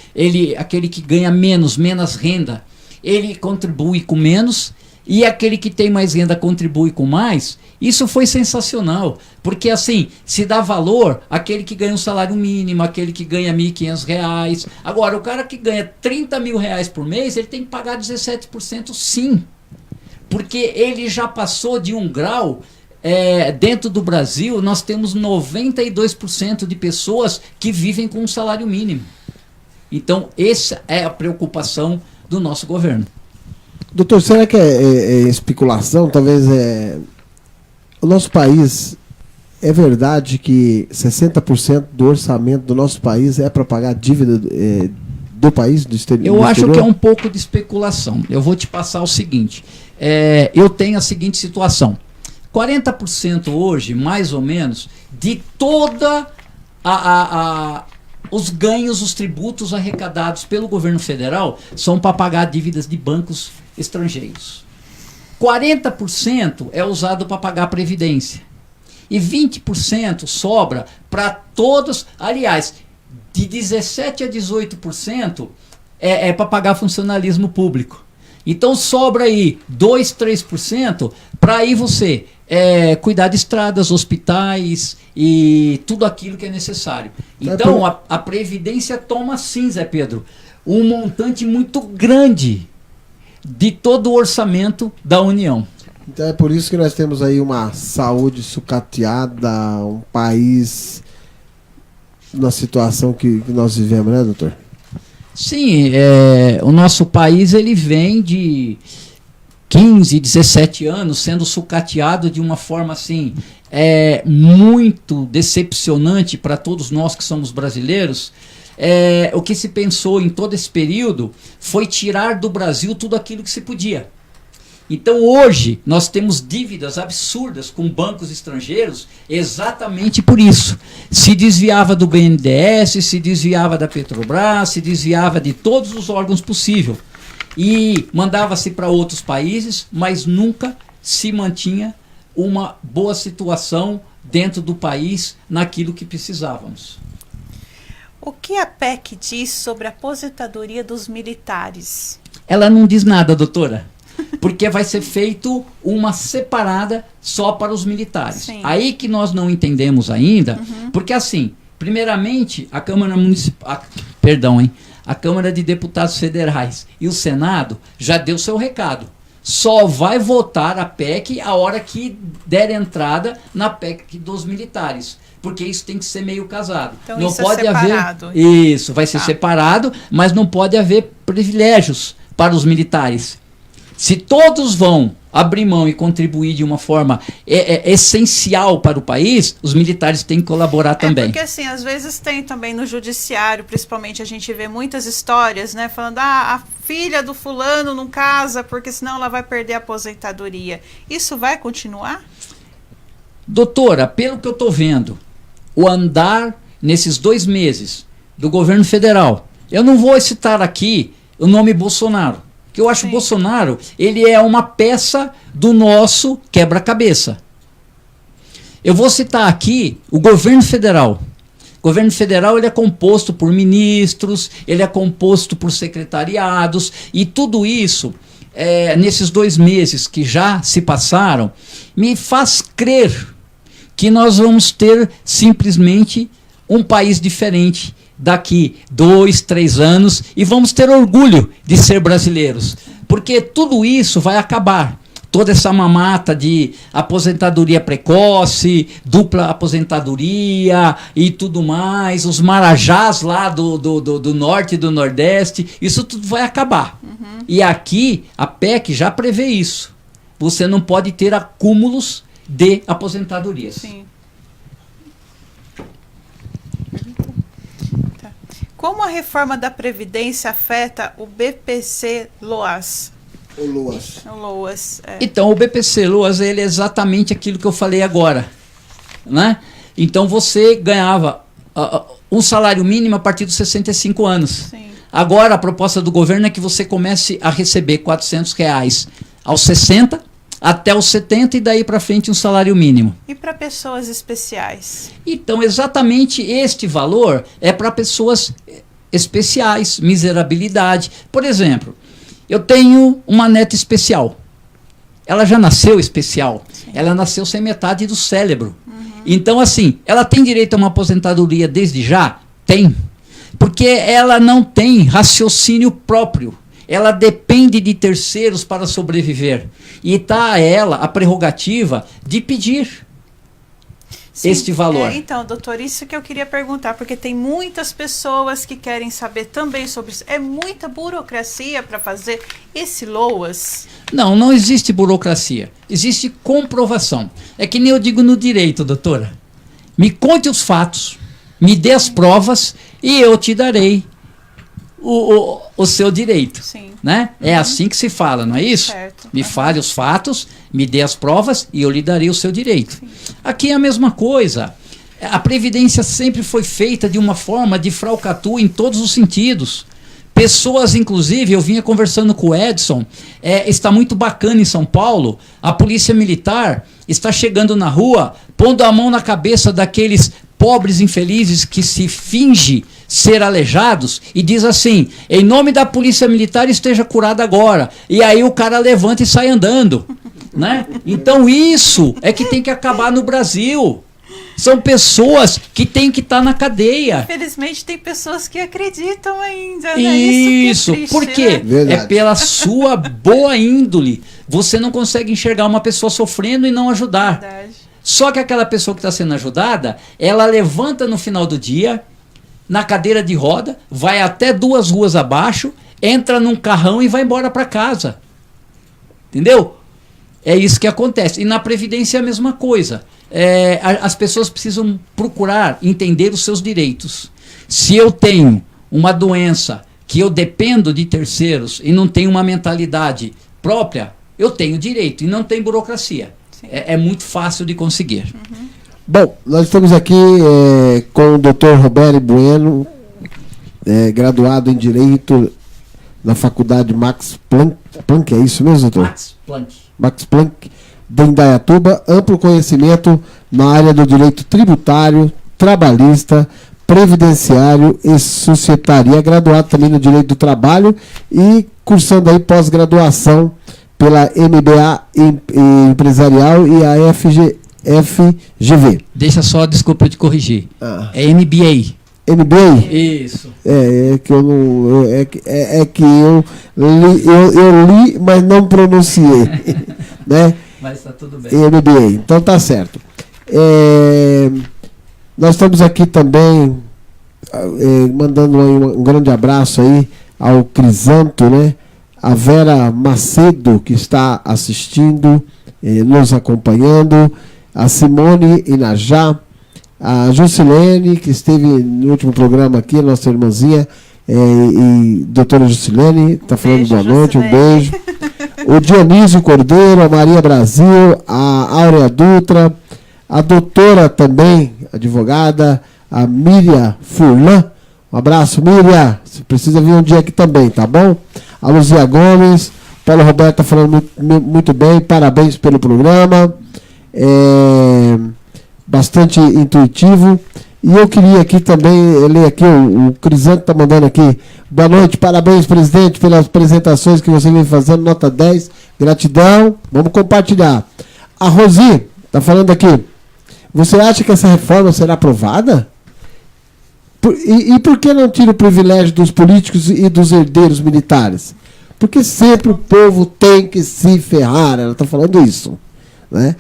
aquele que ganha menos renda, ele contribui com menos, e aquele que tem mais renda contribui com mais. Isso foi sensacional, porque assim, se dá valor àquele que ganha um salário mínimo, aquele que ganha R$1.500. Agora, o cara que ganha R$30 mil por mês, ele tem que pagar 17% sim, porque ele já passou de um grau. Dentro do Brasil, nós temos 92% de pessoas que vivem com um salário mínimo. Então, essa é a preocupação do nosso governo. Doutor, será que é especulação? Talvez o nosso país, é verdade que 60% do orçamento do nosso país é para pagar a dívida do país, do exterior? Eu acho que é um pouco de especulação. Eu vou te passar o seguinte, eu tenho a seguinte situação. 40% hoje, mais ou menos, de toda os ganhos, os tributos arrecadados pelo governo federal são para pagar dívidas de bancos estrangeiros. 40% é usado para pagar a previdência. E 20% sobra para todos. Aliás, de 17% a 18% é para pagar funcionalismo público. Então sobra aí 2%, 3% para aí você cuidar de estradas, hospitais e tudo aquilo que é necessário. Então a Previdência toma sim, Zé Pedro, um montante muito grande de todo o orçamento da União. Então é por isso que nós temos aí uma saúde sucateada, um país na situação que nós vivemos, né, doutor? Sim, o nosso país ele vem de 15, 17 anos sendo sucateado de uma forma assim muito decepcionante para todos nós que somos brasileiros. O que se pensou em todo esse período foi tirar do Brasil tudo aquilo que se podia. Então hoje nós temos dívidas absurdas com bancos estrangeiros exatamente por isso. Se desviava do BNDES, se desviava da Petrobras, se desviava de todos os órgãos possíveis. E mandava-se para outros países, mas nunca se mantinha uma boa situação dentro do país naquilo que precisávamos. O que a PEC diz sobre a aposentadoria dos militares? Ela não diz nada, doutora. Porque vai ser feito uma separada só para os militares. Sim. Aí que nós não entendemos ainda, porque assim, primeiramente, a Câmara Municipal, a Câmara de Deputados Federais e o Senado já deu seu recado. Só vai votar a PEC a hora que der entrada na PEC dos militares. Porque isso tem que ser meio casado. Então não isso pode é separado. haver. Isso, vai ser separado, mas não pode haver privilégios para os militares. Se todos vão abrir mão e contribuir de uma forma essencial para o país, os militares têm que colaborar também. Porque assim, às vezes tem também no judiciário, principalmente a gente vê muitas histórias, né, falando, a filha do fulano não casa porque senão ela vai perder a aposentadoria. Isso vai continuar? Doutora, pelo que eu estou vendo, o andar nesses 2 meses do governo federal, eu não vou citar aqui o nome Bolsonaro, que eu acho que o Bolsonaro, ele é uma peça do nosso quebra-cabeça. Eu vou citar aqui o governo federal. O governo federal ele é composto por ministros, ele é composto por secretariados, e tudo isso, nesses 2 meses que já se passaram, me faz crer que nós vamos ter simplesmente um país diferente daqui 2, 3 anos e vamos ter orgulho de ser brasileiros, porque tudo isso vai acabar. Toda essa mamata de aposentadoria precoce, dupla aposentadoria e tudo mais, os marajás lá do norte e do nordeste, isso tudo vai acabar. E aqui a PEC já prevê isso. Você não pode ter acúmulos de aposentadorias. Sim. Como a reforma da Previdência afeta o BPC-Loas? O Loas. O Loas, Então, o BPC-Loas ele é exatamente aquilo que eu falei agora. Né? Então, você ganhava um salário mínimo a partir dos 65 anos. Sim. Agora, a proposta do governo é que você comece a receber R$400 aos 60, até os 70 e daí para frente um salário mínimo. E para pessoas especiais? Então, exatamente este valor é para pessoas especiais, miserabilidade. Por exemplo, eu tenho uma neta especial. Ela já nasceu especial. Sim. Ela nasceu sem metade do cérebro. Então, assim, ela tem direito a uma aposentadoria desde já? Tem. Porque ela não tem raciocínio próprio. Ela depende de terceiros para sobreviver. E está a ela a prerrogativa de pedir este valor. Então, doutor, isso que eu queria perguntar, porque tem muitas pessoas que querem saber também sobre isso. É muita burocracia para fazer esse LOAS? Não existe burocracia. Existe comprovação. É que nem eu digo no direito, doutora. Me conte os fatos, me dê as provas e eu te darei o seu direito. Sim. Né? É assim que se fala, não é isso? Certo. Me fale os fatos, me dê as provas e eu lhe darei o seu direito. Sim. Aqui é a mesma coisa. A Previdência sempre foi feita de uma forma de falcatrua em todos os sentidos. Pessoas, inclusive, eu vinha conversando com o Edson, está muito bacana em São Paulo, a polícia militar está chegando na rua, pondo a mão na cabeça daqueles pobres infelizes que se finge ser aleijados e diz assim, em nome da polícia militar esteja curado agora. E aí o cara levanta e sai andando. Né? Então isso é que tem que acabar no Brasil. São pessoas que têm que estar na cadeia. Infelizmente tem pessoas que acreditam ainda, né? Isso, que é triste, por quê? Verdade. É pela sua boa índole. Você não consegue enxergar uma pessoa sofrendo e não ajudar. Verdade. Só que aquela pessoa que está sendo ajudada, ela levanta no final do dia, na cadeira de roda, vai até 2 ruas abaixo, entra num carrão e vai embora para casa. Entendeu? É isso que acontece. E na Previdência é a mesma coisa. As pessoas precisam procurar entender os seus direitos. Se eu tenho uma doença que eu dependo de terceiros e não tenho uma mentalidade própria, eu tenho direito e não tem burocracia. É muito fácil de conseguir. Uhum. Bom, nós estamos aqui com o Dr. Roberto Bueno, graduado em Direito na Faculdade Max Planck, é isso mesmo, doutor? Max Planck, de Indaiatuba, amplo conhecimento na área do direito tributário, trabalhista, previdenciário e societário. É graduado também no direito do trabalho e cursando aí pós-graduação pela MBA Empresarial e a FGV. Deixa só, desculpa eu te corrigir. É MBA. MBA? Isso. É que eu não. É que eu li, mas não pronunciei. Né? Mas está tudo bem. MBA, então tá certo. Nós estamos aqui também mandando aí um grande abraço aí ao Crisanto, né? A Vera Macedo, que está assistindo, nos acompanhando, a Simone Inajá, a Jusilene, que esteve no último programa aqui, nossa irmãzinha, e doutora Jusilene, está falando Beijo, boa noite, um Jusilene. beijo. O Dionísio Cordeiro, a Maria Brasil, a Áurea Dutra, a doutora também, advogada, a Miriam Furlan. Um abraço, Miriam. Você precisa vir um dia aqui também, tá bom? A Luzia Gomes, Paulo Roberto está falando muito bem, parabéns pelo programa. Bastante intuitivo. E eu queria aqui também ler aqui, o Crisanto está mandando aqui. Boa noite, parabéns, presidente, pelas apresentações que você vem fazendo, nota 10, gratidão, vamos compartilhar. A Rosi está falando aqui, você acha que essa reforma será aprovada? E por que não tira o privilégio dos políticos e dos herdeiros militares? Porque sempre o povo tem que se ferrar, ela está falando isso. Né?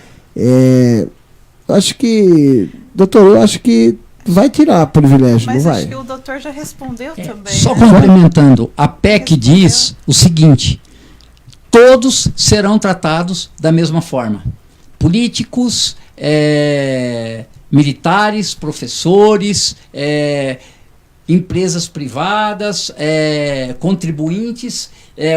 Acho que, doutor, eu acho que vai tirar privilégio, Mas não acho vai? que o doutor já respondeu também. Só né? complementando, a PEC diz o seguinte: todos serão tratados da mesma forma. Políticos, militares, professores, empresas privadas, contribuintes,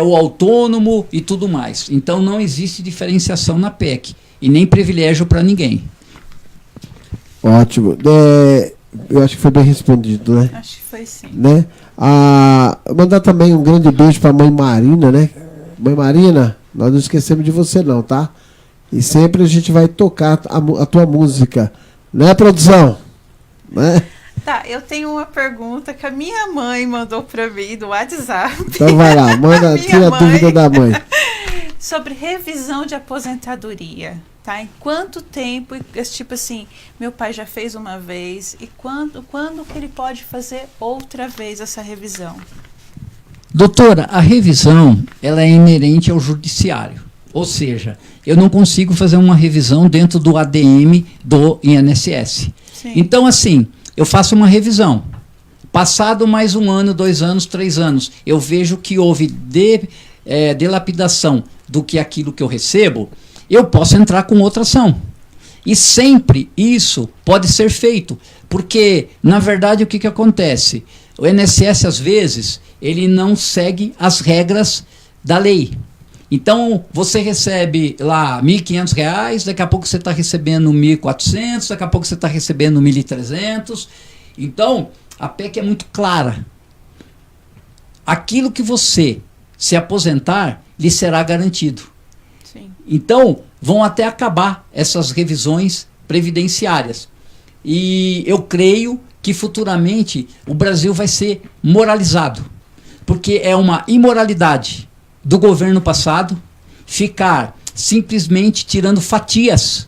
o autônomo e tudo mais. Então não existe diferenciação na PEC e nem privilégio para ninguém. Ótimo. Eu acho que foi bem respondido, né? Acho que foi sim. Né? Mandar também um grande beijo para a mãe Marina, né? Mãe Marina, nós não esquecemos de você não, tá? E sempre a gente vai tocar a tua música, né, produção? Né? Tá, eu tenho uma pergunta que a minha mãe mandou para mim do WhatsApp. Então vai lá, manda, tira a dúvida da mãe. Sobre revisão de aposentadoria, tá? Em quanto tempo, tipo assim, meu pai já fez uma vez, e quando que ele pode fazer outra vez essa revisão? Doutora, a revisão ela é inerente ao judiciário. Ou seja, eu não consigo fazer uma revisão dentro do ADM do INSS. Sim. Então, assim, eu faço uma revisão. Passado mais 1 ano, 2 anos, 3 anos, eu vejo que houve dilapidação do que aquilo que eu recebo, eu posso entrar com outra ação. E sempre isso pode ser feito, porque, na verdade, o que acontece? O INSS, às vezes, ele não segue as regras da lei. Então, você recebe lá R$ 1.500, daqui a pouco você está recebendo 1.400, daqui a pouco você está recebendo 1.300. Então, a PEC é muito clara. Aquilo que você se aposentar, lhe será garantido. Sim. Então, vão até acabar essas revisões previdenciárias. E eu creio que futuramente o Brasil vai ser moralizado. Porque é uma imoralidade do governo passado ficar simplesmente tirando fatias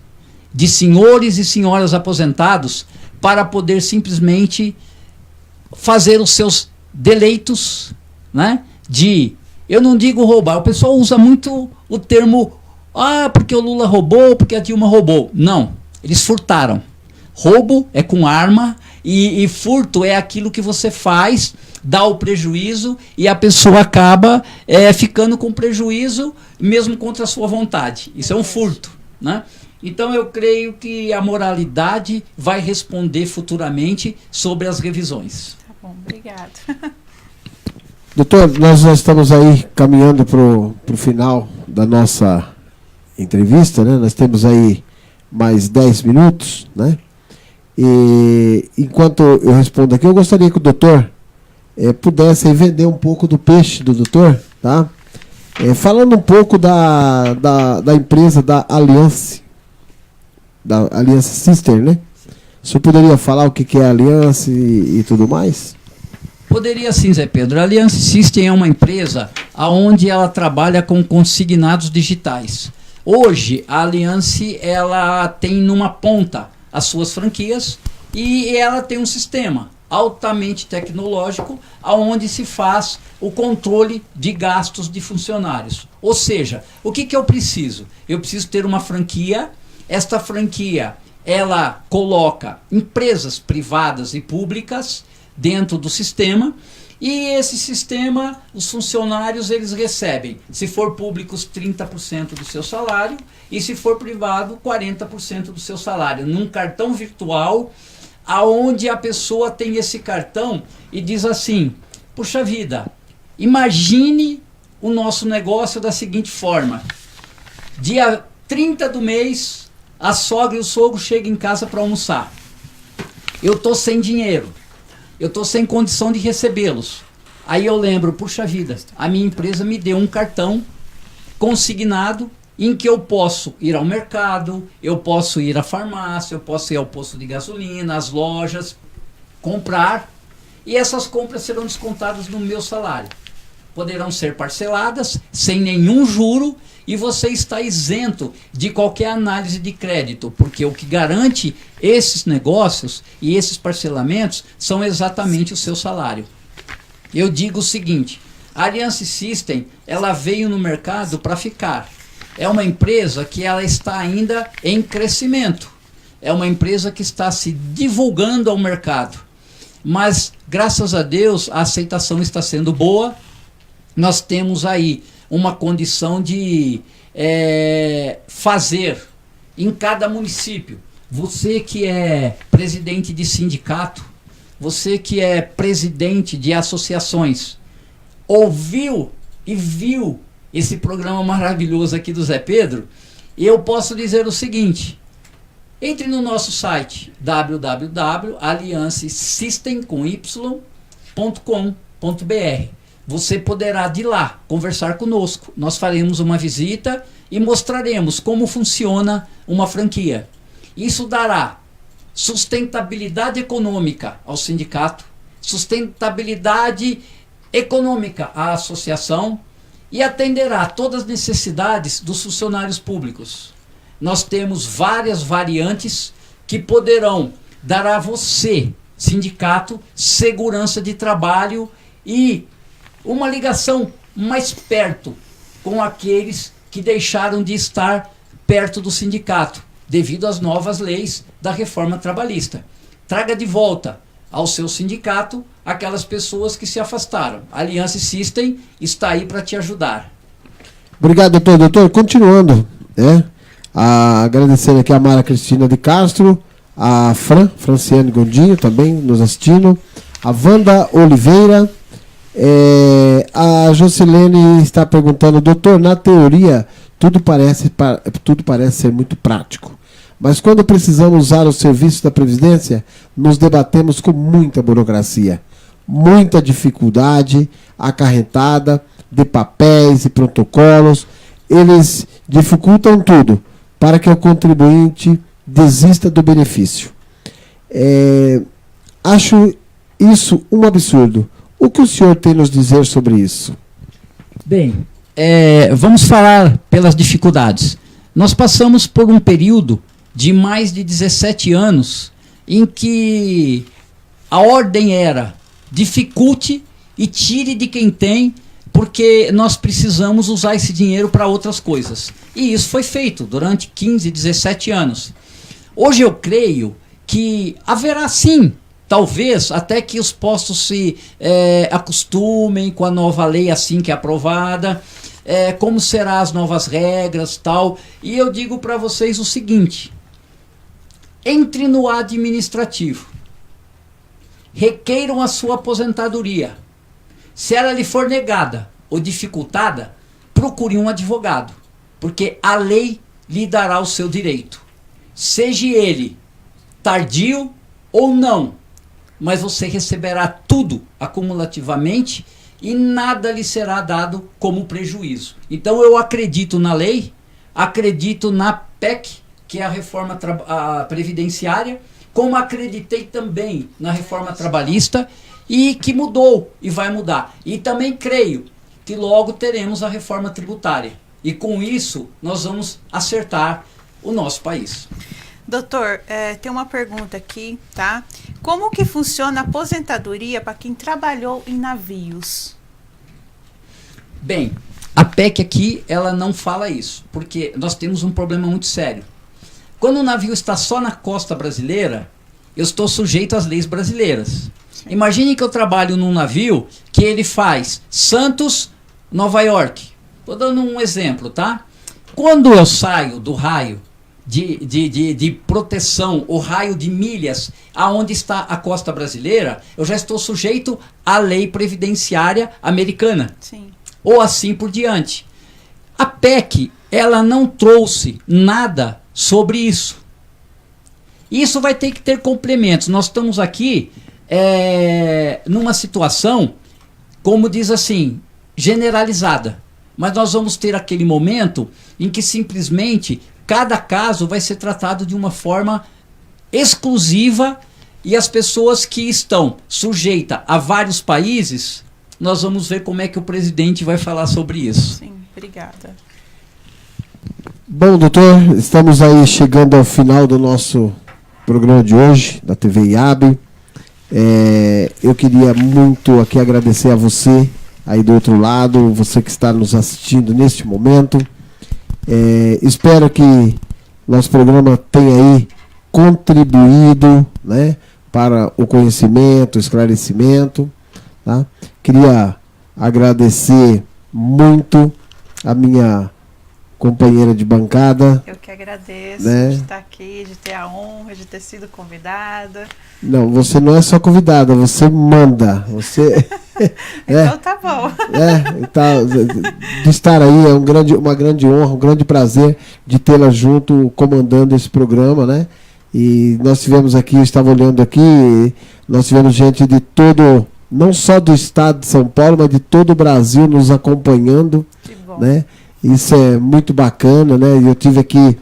de senhores e senhoras aposentados para poder simplesmente fazer os seus deleitos, né, de, eu não digo roubar, o pessoal usa muito o termo, porque o Lula roubou, porque a Dilma roubou. Não, eles furtaram. Roubo é com arma e furto é aquilo que você faz, dá o prejuízo e a pessoa acaba ficando com prejuízo mesmo contra a sua vontade. Isso é um furto, né? Então eu creio que a moralidade vai responder futuramente sobre as revisões. Tá bom, obrigado. Doutor, nós já estamos aí caminhando para o final da nossa entrevista, né? Nós temos aí mais 10 minutos, né? E enquanto eu respondo aqui, eu gostaria que o doutor pudesse aí vender um pouco do peixe do doutor, tá? Falando um pouco da empresa da Alliance Sister, né? O senhor poderia falar o que é a Alliance e tudo mais? Poderia sim, Zé Pedro. A Alliance System é uma empresa onde ela trabalha com consignados digitais. Hoje, a Alliance ela tem numa ponta as suas franquias e ela tem um sistema altamente tecnológico onde se faz o controle de gastos de funcionários. Ou seja, o que eu preciso? Eu preciso ter uma franquia. Esta franquia ela coloca empresas privadas e públicas dentro do sistema, e esse sistema, os funcionários eles recebem, se for públicos, 30% do seu salário, e se for privado, 40% do seu salário, num cartão virtual, aonde a pessoa tem esse cartão e diz assim, puxa vida, imagine o nosso negócio da seguinte forma, dia 30 do mês, a sogra e o sogro chegam em casa para almoçar, eu estou sem dinheiro, eu estou sem condição de recebê-los. Aí eu lembro, puxa vida, a minha empresa me deu um cartão consignado em que eu posso ir ao mercado, eu posso ir à farmácia, eu posso ir ao posto de gasolina, às lojas, comprar, e essas compras serão descontadas no meu salário. Poderão ser parceladas, sem nenhum juro, e você está isento de qualquer análise de crédito, porque o que garante esses negócios e esses parcelamentos são exatamente o seu salário. Eu digo o seguinte, a Alliance System, ela veio no mercado para ficar. É uma empresa que ela está ainda em crescimento. É uma empresa que está se divulgando ao mercado. Mas, graças a Deus, a aceitação está sendo boa. Nós temos aí uma condição de fazer em cada município. Você que é presidente de sindicato, você que é presidente de associações, ouviu e viu esse programa maravilhoso aqui do Zé Pedro, eu posso dizer o seguinte, entre no nosso site www.alliancesystem.com.br. Você poderá de lá conversar conosco. Nós faremos uma visita e mostraremos como funciona uma franquia. Isso dará sustentabilidade econômica ao sindicato, sustentabilidade econômica à associação e atenderá todas as necessidades dos funcionários públicos. Nós temos várias variantes que poderão dar a você, sindicato, segurança de trabalho e uma ligação mais perto com aqueles que deixaram de estar perto do sindicato, devido às novas leis da reforma trabalhista. Traga de volta ao seu sindicato aquelas pessoas que se afastaram. A Alliance System está aí para te ajudar. Obrigado, doutor. Doutor, continuando, agradecendo aqui a Mara Cristina de Castro, a Franciane Gondinho também nos assistindo, a Wanda Oliveira, A Jocilene está perguntando, doutor, na teoria tudo parece ser muito prático, mas quando precisamos usar os serviços da Previdência, nos debatemos com muita burocracia, muita dificuldade acarretada de papéis e protocolos. Eles dificultam tudo para que o contribuinte desista do benefício. Acho isso um absurdo. O que o senhor tem a nos dizer sobre isso? Bem, vamos falar pelas dificuldades. Nós passamos por um período de mais de 17 anos em que a ordem era dificulte e tire de quem tem, porque nós precisamos usar esse dinheiro para outras coisas. E isso foi feito durante 15, 17 anos. Hoje eu creio que haverá sim, talvez até que os postos se acostumem com a nova lei assim que é aprovada, como serão as novas regras, tal. E eu digo para vocês o seguinte: entre no administrativo, requeiram a sua aposentadoria. Se ela lhe for negada ou dificultada, procure um advogado, porque a lei lhe dará o seu direito, seja ele tardio ou não, mas você receberá tudo acumulativamente e nada lhe será dado como prejuízo. Então eu acredito na lei, acredito na PEC, que é a reforma previdenciária, como acreditei também na reforma trabalhista, e que mudou e vai mudar. E também creio que logo teremos a reforma tributária. E com isso nós vamos acertar o nosso país. Doutor, tem uma pergunta aqui, tá? Como que funciona a aposentadoria para quem trabalhou em navios? Bem, a PEC aqui, ela não fala isso, porque nós temos um problema muito sério. Quando o navio está só na costa brasileira, eu estou sujeito às leis brasileiras. Sim. Imagine que eu trabalho num navio que ele faz Santos, Nova York. Estou dando um exemplo, tá? Quando eu saio do raio de proteção, o raio de milhas aonde está a costa brasileira, eu já estou sujeito à lei previdenciária americana. Sim. Ou assim por diante. A PEC, ela não trouxe nada sobre isso. Isso vai ter que ter complementos. Nós estamos aqui numa situação, como diz assim, generalizada. Mas nós vamos ter aquele momento em que simplesmente cada caso vai ser tratado de uma forma exclusiva, e as pessoas que estão sujeitas a vários países, nós vamos ver como é que o presidente vai falar sobre isso. Sim, obrigada. Bom, doutor, estamos aí chegando ao final do nosso programa de hoje, da TV IAB. Eu queria muito aqui agradecer a você, aí do outro lado, você que está nos assistindo neste momento. Espero que nosso programa tenha aí contribuído, né, para o conhecimento, o esclarecimento. Tá? Queria agradecer muito a minha companheira de bancada. Eu que agradeço, né, de estar aqui, de ter a honra de ter sido convidada. Não, você não é só convidada, você manda. Você então tá bom. De estar aí é uma grande honra, um grande prazer de tê-la junto comandando esse programa, né? E nós tivemos aqui, eu estava olhando aqui, nós tivemos gente de todo, não só do estado de São Paulo, mas de todo o Brasil nos acompanhando. Que bom. Né? Isso é muito bacana, né? Eu tive aqui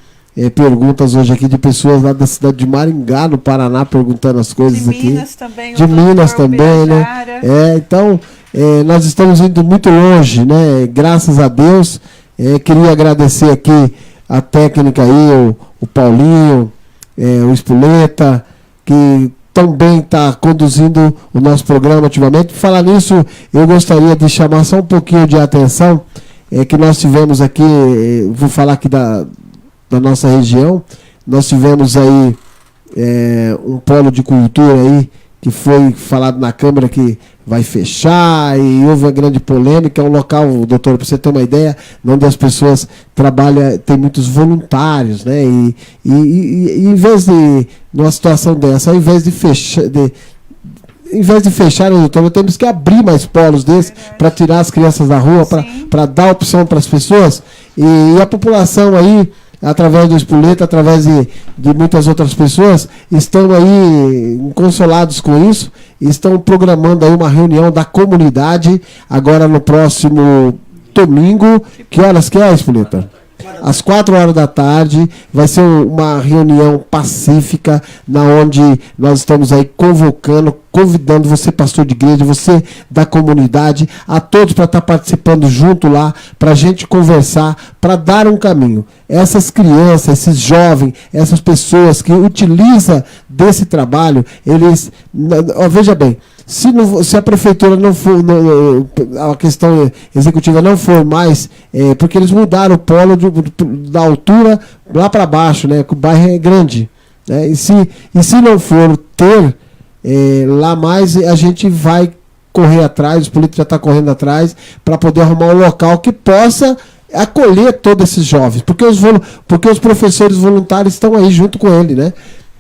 perguntas hoje aqui de pessoas lá da cidade de Maringá, no Paraná, perguntando as coisas aqui. De Minas também. De Minas também, né? Então, nós estamos indo muito longe, né? Graças a Deus. Queria agradecer aqui a técnica aí, o Paulinho, o Espoleta, que também está conduzindo o nosso programa ativamente. Falar nisso, eu gostaria de chamar só um pouquinho de atenção, que nós tivemos aqui, vou falar aqui da nossa região, nós tivemos aí um polo de cultura aí, que foi falado na Câmara que vai fechar, e houve uma grande polêmica. É um local, doutor, para você ter uma ideia, onde as pessoas trabalham, tem muitos voluntários, né? E em vez de, numa situação dessa, ao invés de fechar, em vez de fechar, doutor, nós temos que abrir mais polos desses para tirar as crianças da rua, para dar opção para as pessoas. E a população aí, através do Espoleta, através de muitas outras pessoas, estão aí consolados com isso, estão programando aí uma reunião da comunidade, agora no próximo domingo. Que horas que é, Espoleta? Às 4 horas da tarde, vai ser uma reunião pacífica, na onde nós estamos aí convidando você, pastor de igreja, você da comunidade, a todos para estar participando junto lá, para a gente conversar, para dar um caminho. Essas crianças, esses jovens, essas pessoas que utilizam desse trabalho, eles, veja bem, se a prefeitura não for, a questão executiva não for mais, porque eles mudaram o polo da altura lá para baixo, né, que o bairro é grande, né, e se não for ter lá mais, a gente vai correr atrás, os políticos já estão correndo atrás, para poder arrumar um local que possa acolher todos esses jovens, porque os professores voluntários estão aí junto com ele, né?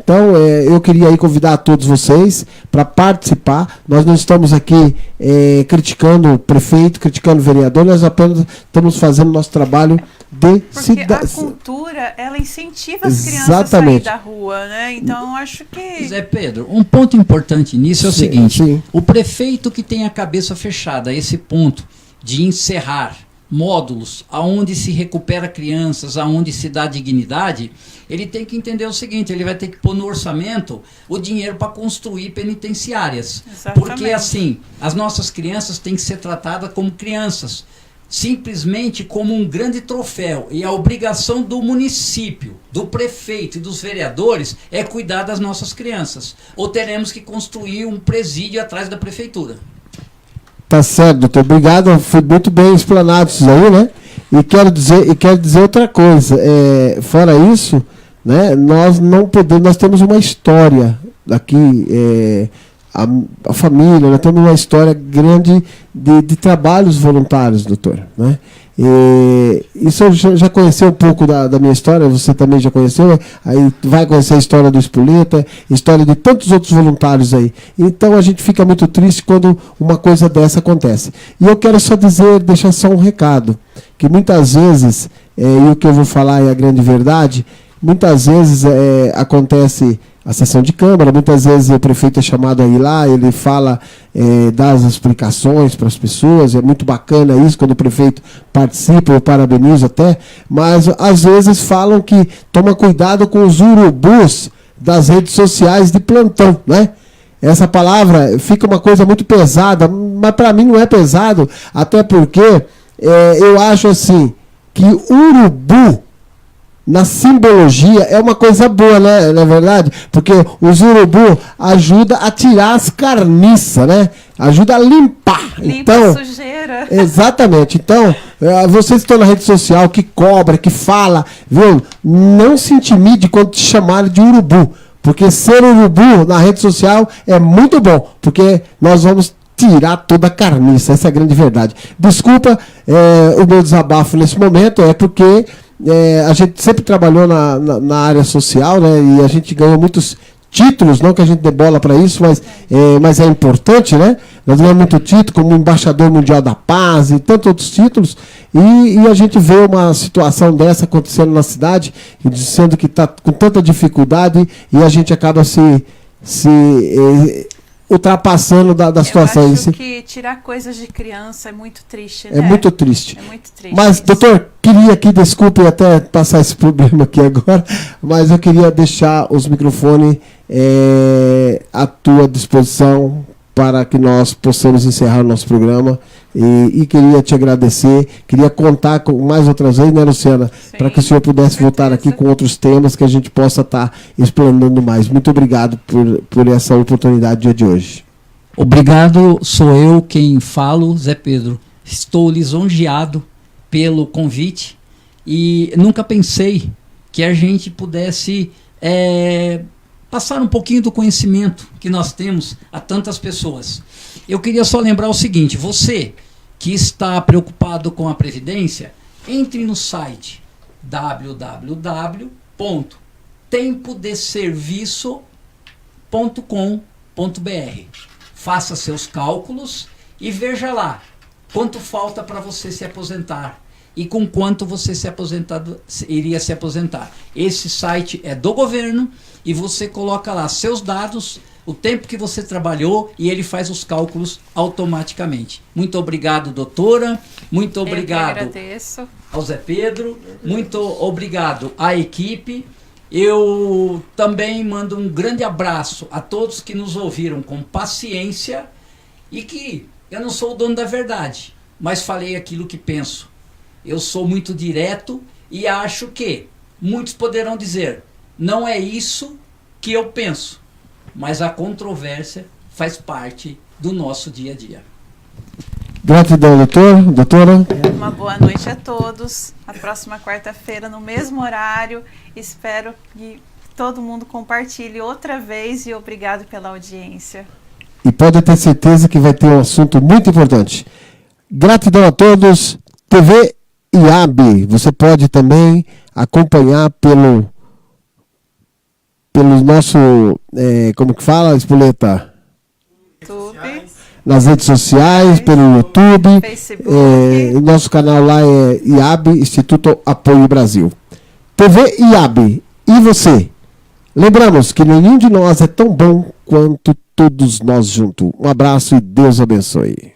Então, eu queria aí convidar a todos vocês para participar. Nós não estamos aqui criticando o prefeito, criticando o vereador, nós apenas estamos fazendo nosso trabalho de cidadão. Porque a cultura, ela incentiva as crianças a sair da rua, né? Então, eu acho que... Zé Pedro, um ponto importante nisso é o seguinte, o prefeito que tem a cabeça fechada a esse ponto de encerrar módulos aonde se recupera crianças, aonde se dá dignidade, ele tem que entender o seguinte, ele vai ter que pôr no orçamento o dinheiro para construir penitenciárias. Exatamente. Porque assim, as nossas crianças têm que ser tratadas como crianças, simplesmente como um grande troféu, e a obrigação do município, do prefeito e dos vereadores é cuidar das nossas crianças, ou teremos que construir um presídio atrás da prefeitura. Tá certo, doutor. Obrigado. Foi muito bem explanado isso aí, né? E quero dizer outra coisa. Fora isso, né? Nós não podemos. Nós temos uma história aqui. A família, nós temos uma história grande de trabalhos voluntários, doutor, né? Isso eu já conheci um pouco da minha história, você também já conheceu, aí vai conhecer a história do Espoleta, história de tantos outros voluntários aí. Então a gente fica muito triste quando uma coisa dessa acontece. E eu quero só deixar só um recado, que muitas vezes, e o que eu vou falar é a grande verdade, muitas vezes acontece a sessão de Câmara, muitas vezes o prefeito é chamado a ir lá, ele fala, dá as explicações para as pessoas, é muito bacana isso, quando o prefeito participa, eu parabenizo até, mas às vezes falam que toma cuidado com os urubus das redes sociais de plantão, né? Essa palavra fica uma coisa muito pesada, mas para mim não é pesado, até porque eu acho assim, que urubu, na simbologia, é uma coisa boa, né? Não é verdade? Porque os urubu ajuda a tirar as carniças, né? Ajuda a limpar. Limpa então, a sujeira. Exatamente. Então, vocês estão na rede social, que cobra, que fala, viu? Não se intimide quando te chamarem de urubu. Porque ser urubu na rede social é muito bom. Porque nós vamos tirar toda a carniça. Essa é a grande verdade. Desculpa o meu desabafo nesse momento, é porque... a gente sempre trabalhou na área social, né? E a gente ganhou muitos títulos, não que a gente dê bola para isso, mas é importante, né? Nós ganhamos muito título, como embaixador mundial da paz e tantos outros títulos, e a gente vê uma situação dessa acontecendo na cidade, dizendo que está com tanta dificuldade, e a gente acaba se ultrapassando da situação. Eu acho que tirar coisas de criança é muito triste, né? É muito triste. É muito triste. Mas, isso. doutor, queria aqui, desculpe até passar esse problema aqui agora, mas eu queria deixar os microfones à tua disposição para que nós possamos encerrar o nosso programa. E queria te agradecer, queria contar com mais outras vezes, né, Luciana? Para que o senhor pudesse voltar aqui com outros temas que a gente possa estar explanando mais. Muito obrigado por essa oportunidade de hoje. Obrigado, sou eu quem falo, Zé Pedro. Estou lisonjeado pelo convite e nunca pensei que a gente pudesse passar um pouquinho do conhecimento que nós temos a tantas pessoas. Eu queria só lembrar o seguinte, você que está preocupado com a Previdência, entre no site www.tempodeserviço.com.br. faça seus cálculos e veja lá quanto falta para você se aposentar e com quanto você iria se aposentar. Esse site é do governo e você coloca lá seus dados, o tempo que você trabalhou e ele faz os cálculos automaticamente. Muito obrigado, doutora. Muito obrigado ao Zé Pedro. Muito obrigado à equipe. Eu também mando um grande abraço a todos que nos ouviram com paciência e que eu não sou o dono da verdade, mas falei aquilo que penso. Eu sou muito direto e acho que muitos poderão dizer, não é isso que eu penso, mas a controvérsia faz parte do nosso dia a dia. Gratidão, doutora. Uma boa noite a todos. A próxima quarta-feira, no mesmo horário. Espero que todo mundo compartilhe outra vez e obrigado pela audiência. E pode ter certeza que vai ter um assunto muito importante. Gratidão a todos. TV IAB. Você pode também acompanhar pelo nosso, como que fala, Espoleta? YouTube. Nas redes sociais, pelo YouTube. Facebook. O nosso canal lá é IAB, Instituto Apoio Brasil. TV IAB. E você? Lembramos que nenhum de nós é tão bom quanto todos nós juntos. Um abraço e Deus abençoe.